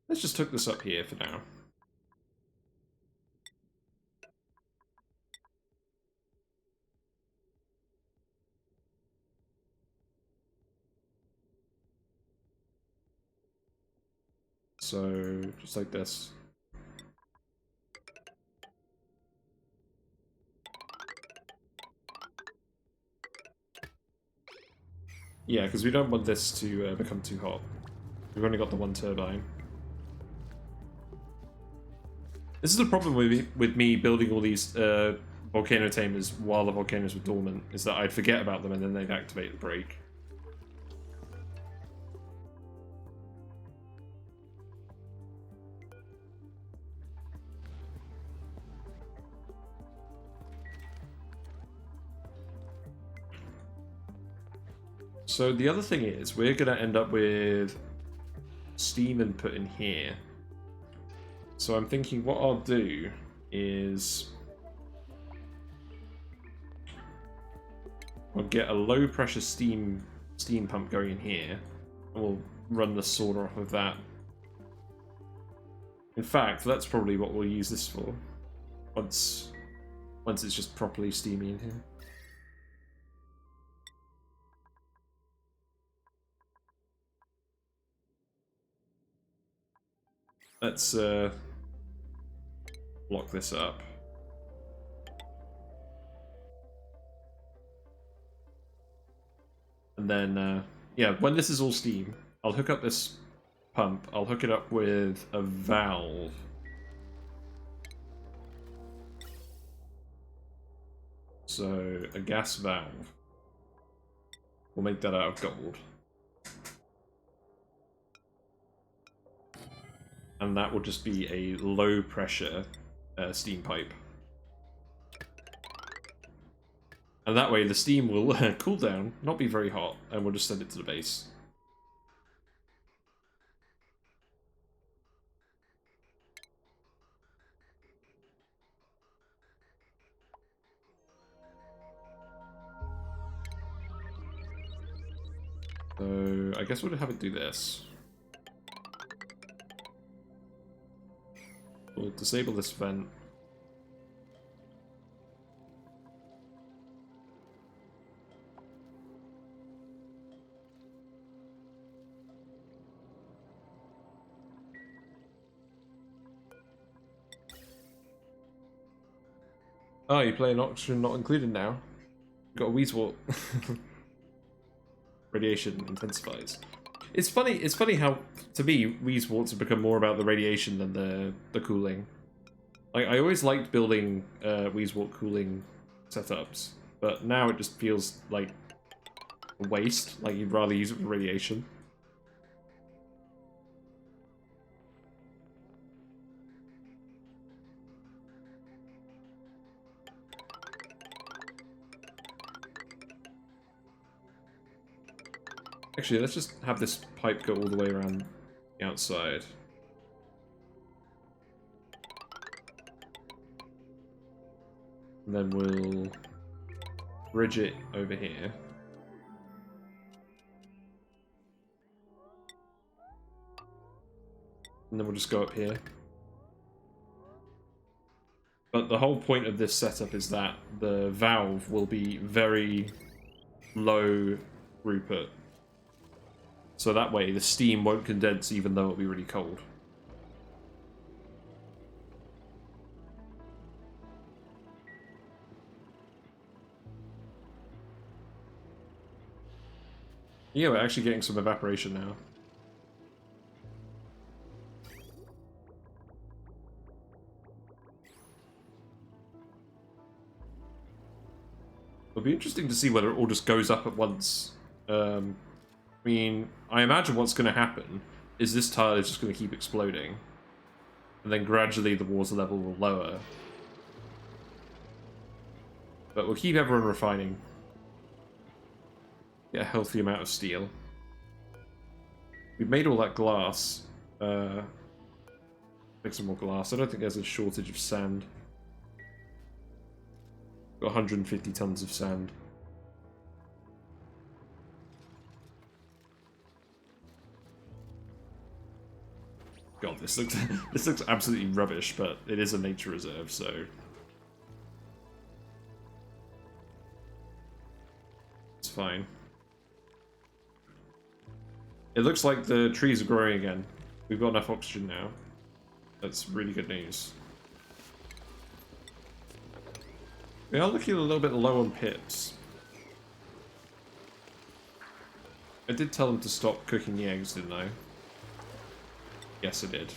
Let's just hook this up here for now. So, just like this. Yeah, because we don't want this to become too hot. We've only got the one turbine. This is the problem with me building all these volcano tamers while the volcanoes were dormant, is that I'd forget about them and then they'd activate the brake. So the other thing is, we're going to end up with steam input in here. So I'm thinking what I'll do is I'll get a low pressure steam pump going in here, and we'll run the sauna off of that. In fact, that's probably what we'll use this for, once it's just properly steamy in here. Let's block this up. And then, yeah, when this is all steam, I'll hook up this pump. I'll hook it up with a valve. So, a gas valve. We'll make that out of gold. And that will just be a low pressure steam pipe. And that way the steam will cool down, not be very hot, and we'll just send it to the base. So I guess we'll have it do this. We'll disable this vent. Oh, you play an option not included now. Got a Weezewort. Radiation intensifies. It's funny how, to me, Weezeworts have become more about the radiation than the cooling. Like, I always liked building Weezewort cooling setups, but now it just feels like a waste. Like, you'd rather use it for radiation. Actually, let's just have this pipe go all the way around the outside. And then we'll bridge it over here. And then we'll just go up here. But the whole point of this setup is that the valve will be very low throughput. So that way the steam won't condense even though it'll be really cold. Yeah, we're actually getting some evaporation now. It'll be interesting to see whether it all just goes up at once. I mean, I imagine what's going to happen is this tile is just going to keep exploding. And then gradually the water level will lower. But we'll keep everyone refining. Get a healthy amount of steel. We've made all that glass. Make some more glass. I don't think there's a shortage of sand. Got 150 tons of sand. God, this looks absolutely rubbish, but it is a nature reserve, so it's fine. It looks like the trees are growing again. We've got enough oxygen now. That's really good news. We are looking a little bit low on pips. I did tell them to stop cooking the eggs, didn't I? Yes, I did.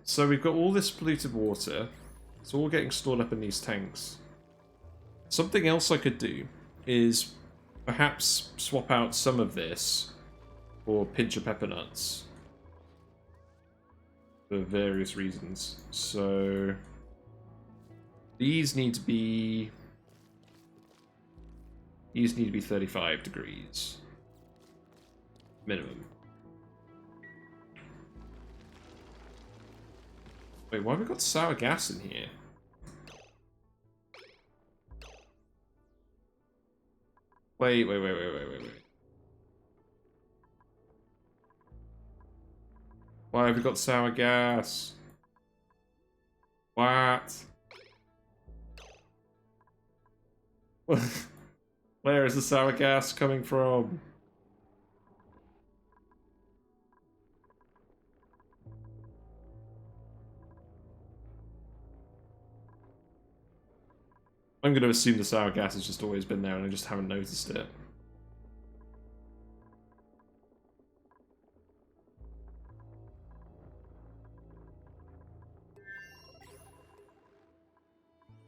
So we've got all this polluted water. It's all getting stored up in these tanks. Something else I could do is perhaps swap out some of this for pinch of pepper nuts for various reasons. So these need to be 35 degrees minimum. Wait, why have we got sour gas in here? Wait. Why have we got sour gas? What? Where is the sour gas coming from? I'm going to assume the sour gas has just always been there and I just haven't noticed it.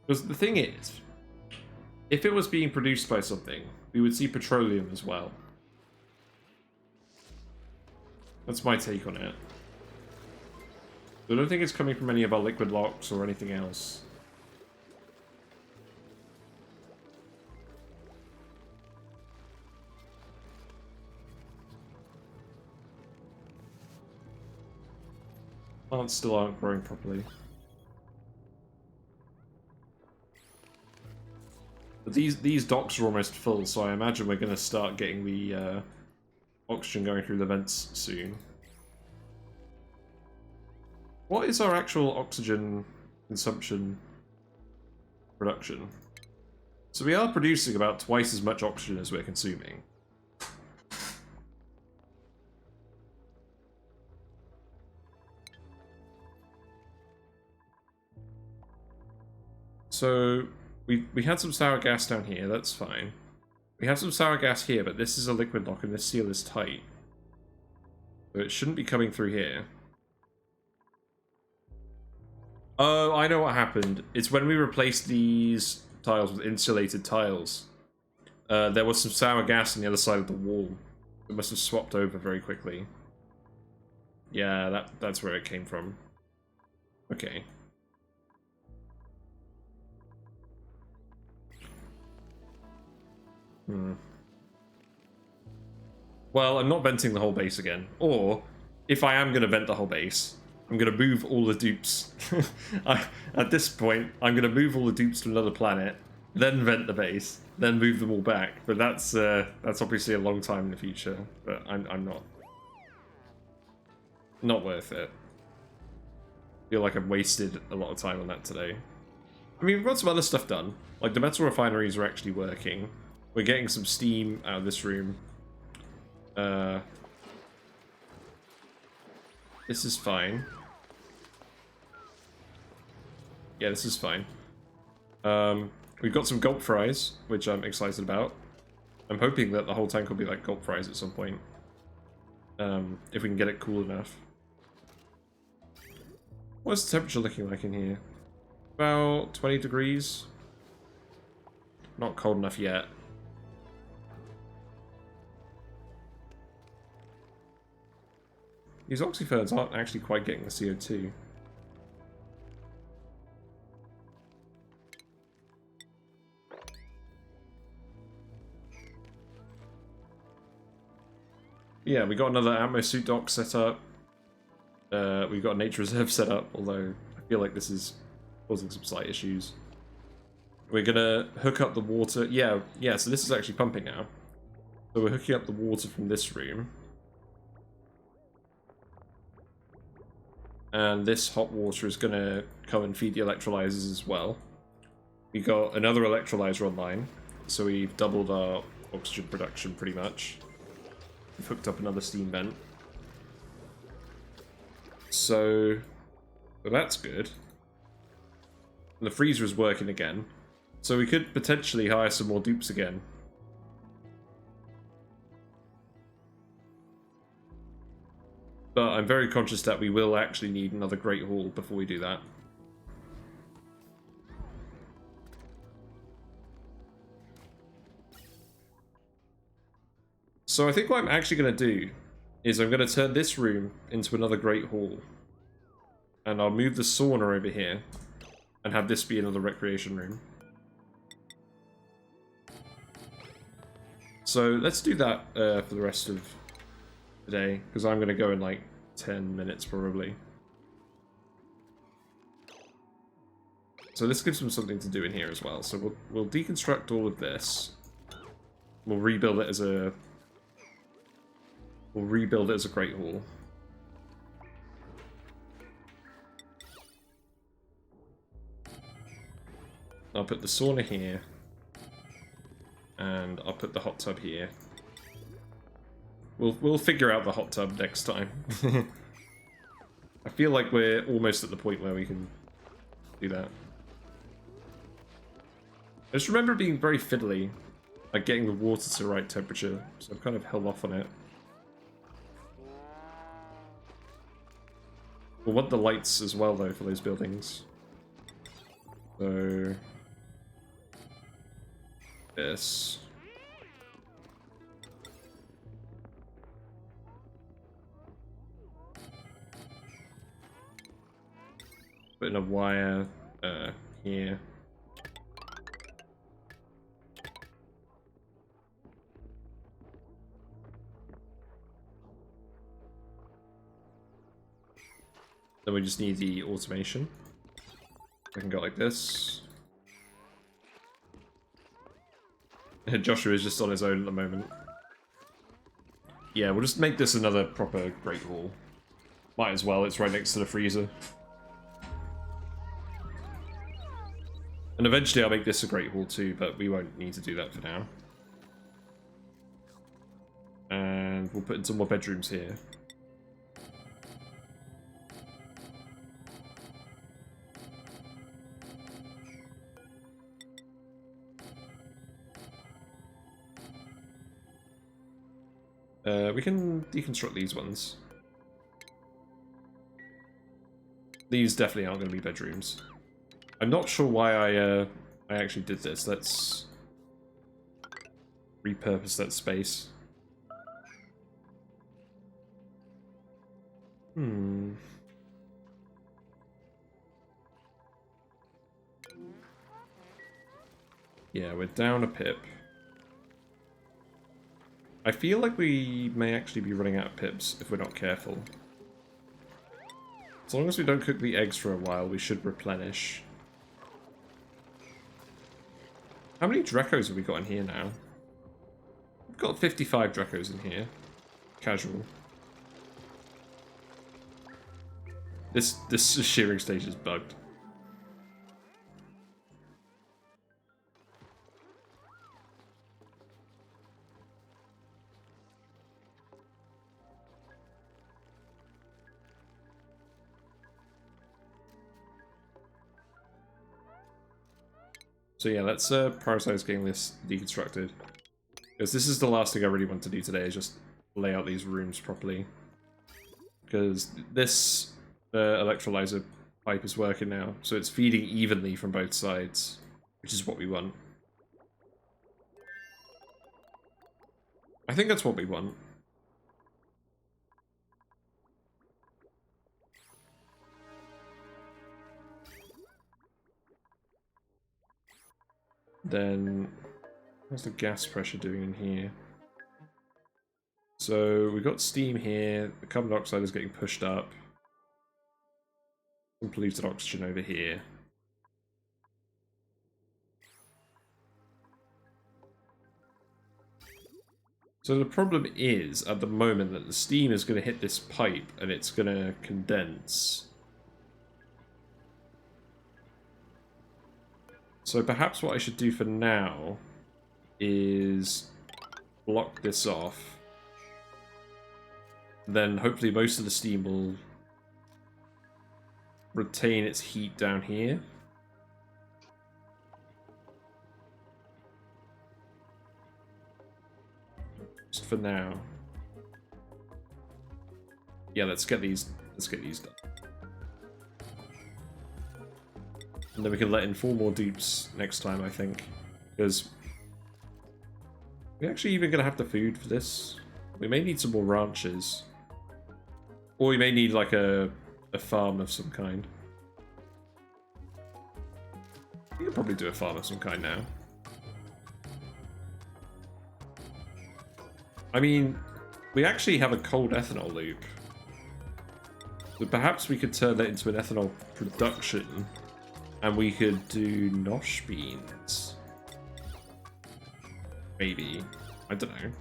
Because the thing is, if it was being produced by something, we would see petroleum as well. That's my take on it. I don't think it's coming from any of our liquid locks or anything else. Plants still aren't growing properly. But these docks are almost full, so I imagine we're going to start getting the oxygen going through the vents soon. What is our actual oxygen consumption production? So we are producing about twice as much oxygen as we're consuming. So we had some sour gas down here, that's fine. We have some sour gas here, but this is a liquid lock and this seal is tight. So it shouldn't be coming through here. Oh, I know what happened. It's when we replaced these tiles with insulated tiles. There was some sour gas on the other side of the wall. It must have swapped over very quickly. Yeah, that's where it came from. Okay. Well, I'm not venting the whole base again. Or, if I am going to vent the whole base, I'm going to move all the dupes. At this point, I'm going to move all the dupes to another planet, then vent the base, then move them all back. But that's obviously a long time in the future. But I'm not worth it. I feel like I've wasted a lot of time on that today. I mean, we've got some other stuff done. Like, the metal refineries are actually working. We're getting some steam out of this room. This is fine. Yeah, this is fine. We've got some gulp fries, which I'm excited about. I'm hoping that the whole tank will be like gulp fries at some point. If we can get it cool enough. What's the temperature looking like in here? About 20 degrees. Not cold enough yet. These oxyferns aren't actually quite getting the CO2. Yeah, we got another atmosuit dock set up. We've got a nature reserve set up, although I feel like this is causing some slight issues. We're gonna hook up the water. Yeah, so this is actually pumping now. So we're hooking up the water from this room. And this hot water is gonna come and feed the electrolyzers as well. We got another electrolyzer online, so we've doubled our oxygen production pretty much. We've hooked up another steam vent. So that's good. And the freezer is working again. So we could potentially hire some more dupes again. But I'm very conscious that we will actually need another Great Hall before we do that. So I think what I'm actually going to do is I'm going to turn this room into another Great Hall. And I'll move the sauna over here and have this be another recreation room. So let's do that for the rest of today, because I'm going to go in like 10 minutes probably. So this gives them something to do in here as well. So we'll deconstruct all of this. We'll rebuild it as a Great Hall. put the sauna here. And I'll put the hot tub here. We'll figure out the hot tub next time. I feel like we're almost at the point where we can do that. I just remember it being very fiddly, like getting the water to the right temperature, so I've kind of held off on it. We'll want the lights as well, though, for those buildings. So... this. Put in a wire here. Then we just need the automation. I can go like this. Joshua is just on his own at the moment. Yeah, we'll just make this another proper Great Hall. Might as well, it's right next to the freezer. And eventually I'll make this a Great Hall too, but we won't need to do that for now. And we'll put in some more bedrooms here. We can deconstruct these ones. These definitely aren't going to be bedrooms. I'm not sure why I actually did this. Let's repurpose that space. Yeah, we're down a pip. I feel like we may actually be running out of pips if we're not careful. As long as we don't cook the eggs for a while, we should replenish. How many Drecos have we got in here now? We've got 55 Drecos in here. Casual. This shearing station is bugged. So yeah, let's prioritize getting this deconstructed. Because this is the last thing I really want to do today, is just lay out these rooms properly. Because this electrolyzer pipe is working now, so it's feeding evenly from both sides, which is what we want. I think that's what we want. Then, what's the gas pressure doing in here? So, we've got steam here, the carbon dioxide is getting pushed up. Some polluted oxygen over here. So the problem is, at the moment, that the steam is going to hit this pipe and it's going to condense. So perhaps what I should do for now is block this off. Then hopefully most of the steam will retain its heat down here. Just for now. Yeah, let's get these done. And then we can let in 4 more dupes next time, I think. Because we're actually even going to have the food for this. We may need some more ranches. Or we may need like a farm of some kind. We could probably do a farm of some kind now. I mean, we actually have a cold ethanol loop. So perhaps we could turn that into an ethanol production. And we could do nosh beans. Maybe. I don't know.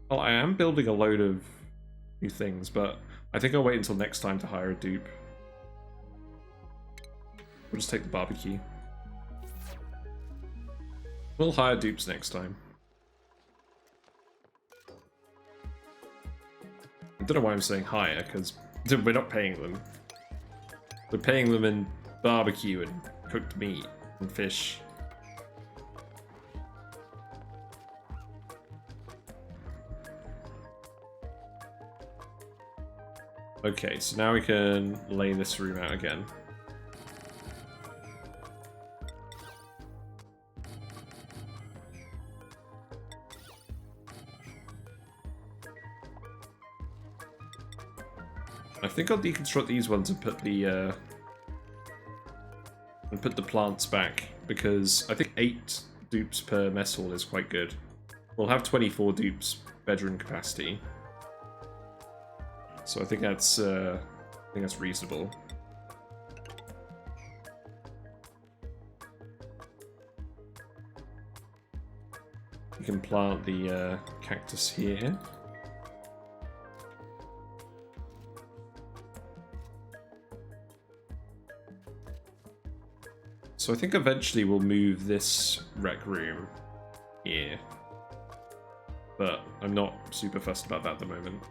Well, I am building a load of new things, but I think I'll wait until next time to hire a dupe. We'll just take the barbecue. We'll hire dupes next time. I don't know why I'm saying hire, because we're not paying them. We're paying them in barbecue and cooked meat and fish. Okay, so now we can lay this room out again. I think I'll deconstruct these ones and put the plants back, because I think 8 dupes per mess hall is quite good. We'll have 24 dupes bedroom capacity, so I think that's reasonable. We can plant the cactus here. So I think eventually we'll move this rec room here, but I'm not super fussed about that at the moment.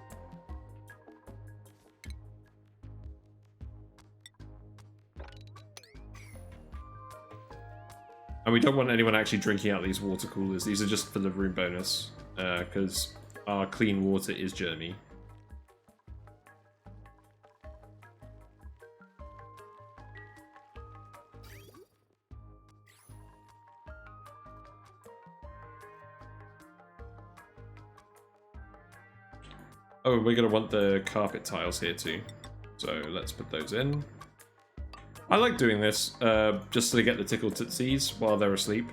And we don't want anyone actually drinking out these water coolers. These are just for the room bonus, because our clean water is germy. Oh, we're going to want the carpet tiles here too. So let's put those in. I like doing this, just to get the tickle tootsies while they're asleep.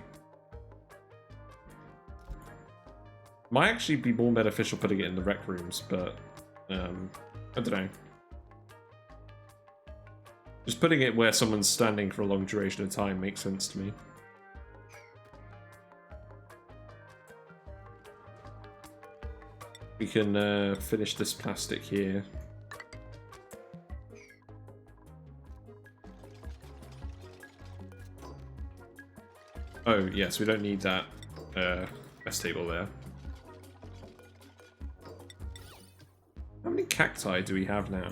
Might actually be more beneficial putting it in the rec rooms, but I don't know. Just putting it where someone's standing for a long duration of time makes sense to me. We can finish this plastic here. Oh, yes, we don't need that mess table there. How many cacti do we have now?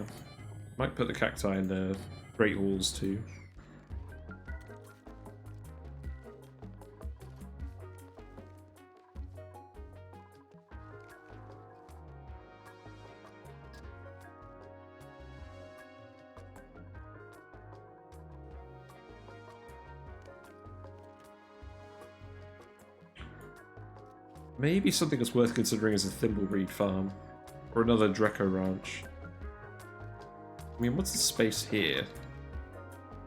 Might put the cacti in the Great Halls too. Maybe something that's worth considering is a thimbleweed farm. Or another Dreco ranch. I mean, what's the space here?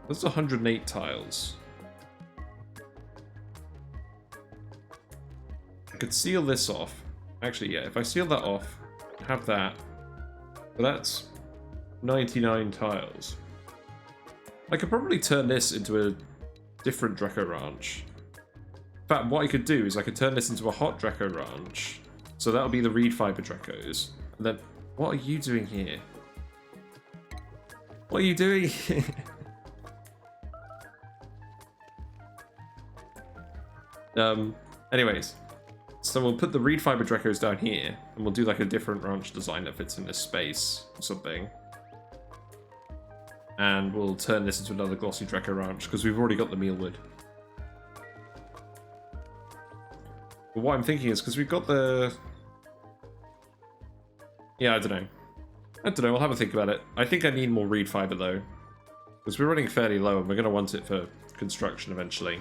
That's 108 tiles. I could seal this off. Actually, yeah, if I seal that off, have that. Well, that's 99 tiles. I could probably turn this into a different Dreco ranch. In fact, what I could do is I could turn this into a hot Dreco ranch. So that'll be the reed fiber Drecos. And then, what are you doing here? What are you doing here? Anyways. So we'll put the reed fiber Drecos down here. And we'll do like a different ranch design that fits in this space or something. And we'll turn this into another glossy Dreco ranch because we've already got the mealwood. But what I'm thinking is, because we've got the... Yeah, I don't know. I'll have a think about it. I think I need more reed fiber though. Because we're running fairly low and we're going to want it for construction eventually.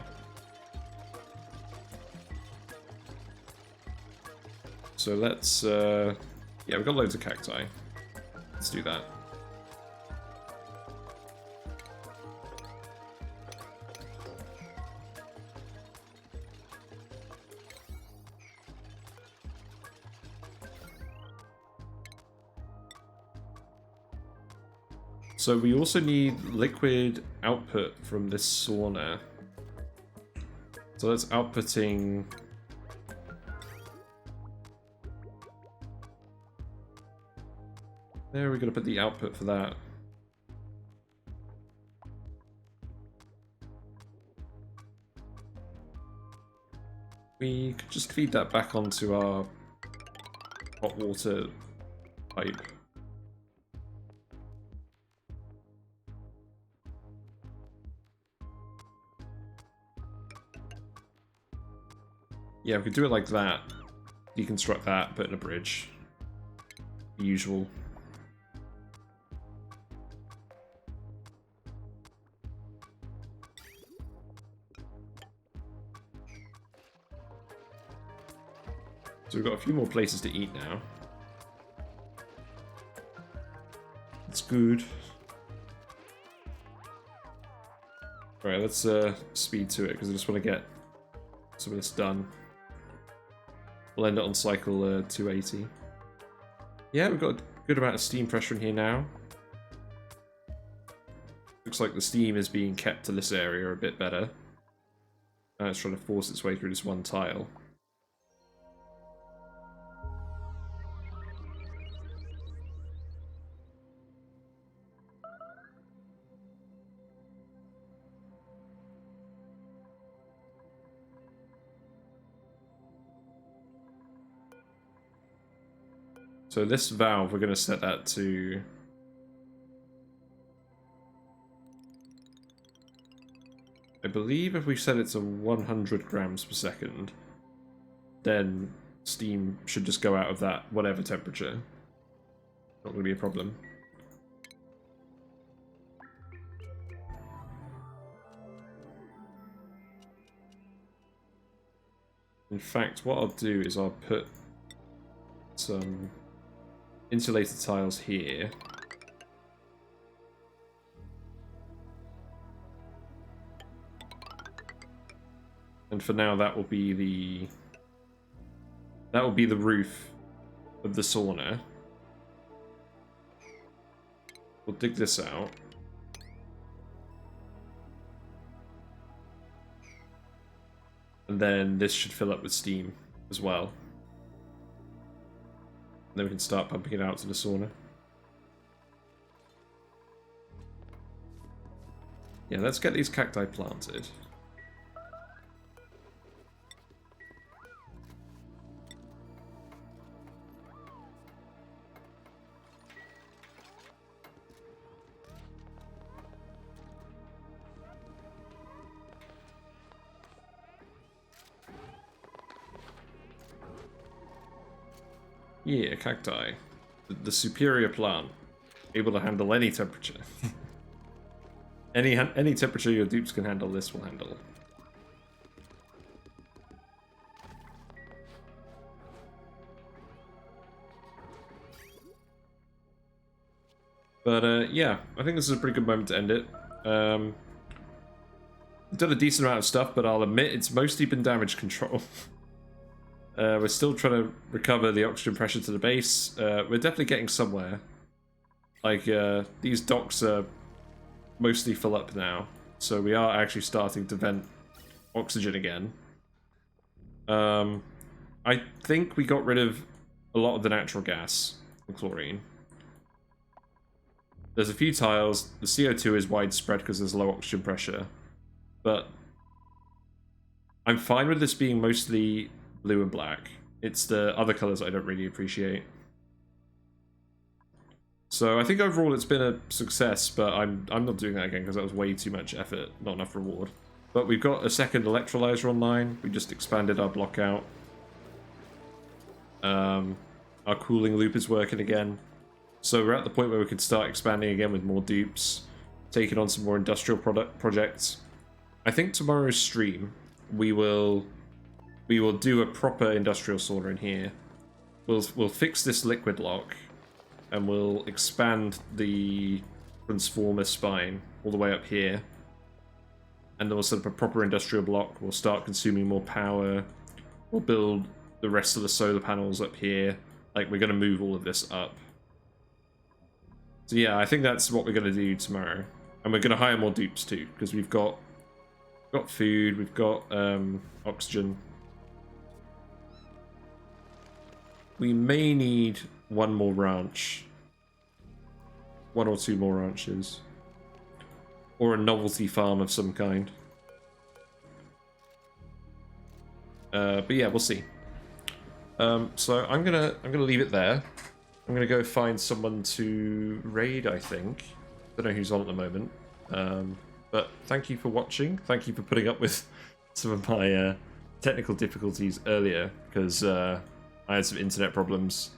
So let's... yeah, we've got loads of cacti. Let's do that. So we also need liquid output from this sauna. So that's outputting There, we're going to put the output for that. We could just feed that back onto our hot water pipe. Yeah, we could do it like that. Deconstruct that, put in a bridge. The usual. So we've got a few more places to eat now. That's good. Alright, let's speed to it because I just want to get some of this done. We'll end it on cycle 280. Yeah, we've got a good amount of steam pressure in here now. Looks like the steam is being kept to this area a bit better. Now it's trying to force its way through this one tile. So this valve, we're going to set that to... I believe if we set it to 100 grams per second, then steam should just go out of that whatever temperature. Not going to be a problem. In fact, what I'll do is I'll put some insulated tiles here. And for now that will be the roof of the sauna. We'll dig this out. And then this should fill up with steam as well. And then we can start pumping it out to the sauna. Yeah, let's get these cacti planted. Yeah, cacti. The superior plant. Able to handle any temperature. Any temperature your dupes can handle, this will handle. But yeah, I think this is a pretty good moment to end it. We've done a decent amount of stuff, but I'll admit it's mostly been damage control. We're still trying to recover the oxygen pressure to the base. We're definitely getting somewhere. Like, these docks are mostly full up now, so we are actually starting to vent oxygen again. I think we got rid of a lot of the natural gas and chlorine. There's a few tiles. The CO2 is widespread because there's low oxygen pressure, but I'm fine with this being mostly blue and black. It's the other colors I don't really appreciate. So I think overall it's been a success, but I'm not doing that again because that was way too much effort, not enough reward. But we've got a second electrolyzer online. We just expanded our block out. Our cooling loop is working again. So we're at the point where we can start expanding again with more dupes, taking on some more industrial projects. I think tomorrow's stream we will do a proper industrial sauna in here. We'll fix this liquid lock, and we'll expand the transformer spine all the way up here. And then we'll set up a proper industrial block. We'll start consuming more power. We'll build the rest of the solar panels up here. Like, we're going to move all of this up. So yeah, I think that's what we're going to do tomorrow. And we're going to hire more dupes too, because we've got food, we've got oxygen. We may need one more ranch 1 or 2 more ranches. Or a novelty farm of some kind. But yeah, we'll see. So I'm gonna leave it there. I'm gonna go find someone to raid, I think. Don't know who's on at the moment. But thank you for watching. Thank you for putting up with some of my technical difficulties earlier, because I had some internet problems.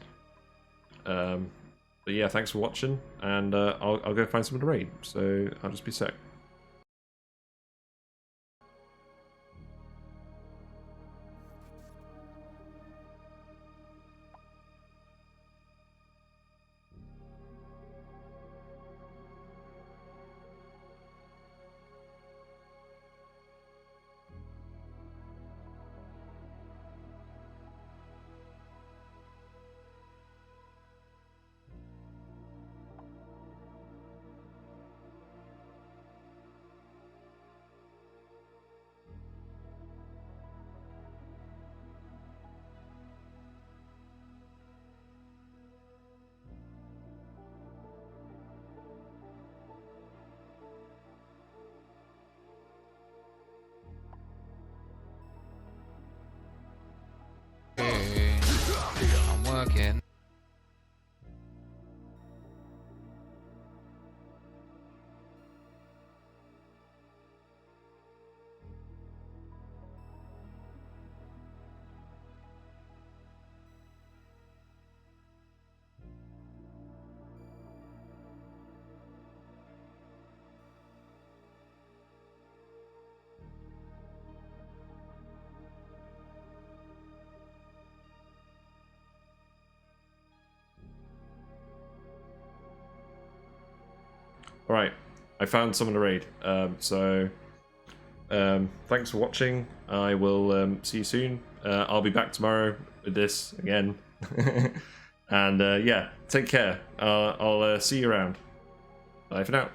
But yeah, thanks for watching, and I'll go find someone to raid. So I'll just be a sec. Hey, I'm working. Alright, I found someone to raid. Thanks for watching. I will see you soon. I'll be back tomorrow with this again. And yeah, take care. I'll see you around. Bye for now.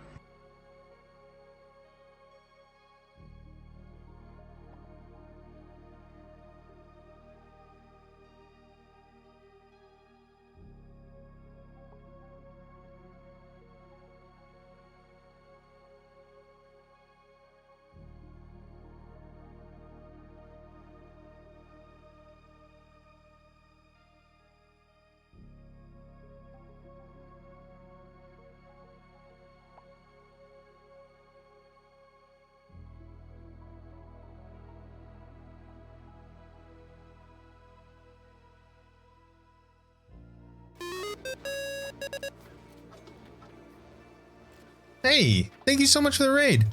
Hey, thank you so much for the raid.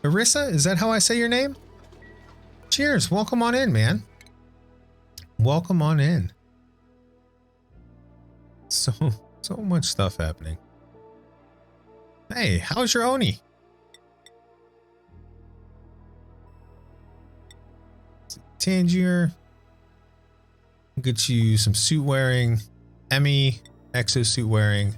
Arissa, is that how I say your name? Cheers, welcome on in, man. Welcome on in. So much stuff happening. Hey, how's your Oni? Tangier. Get you some suit wearing. Emmy, exosuit wearing.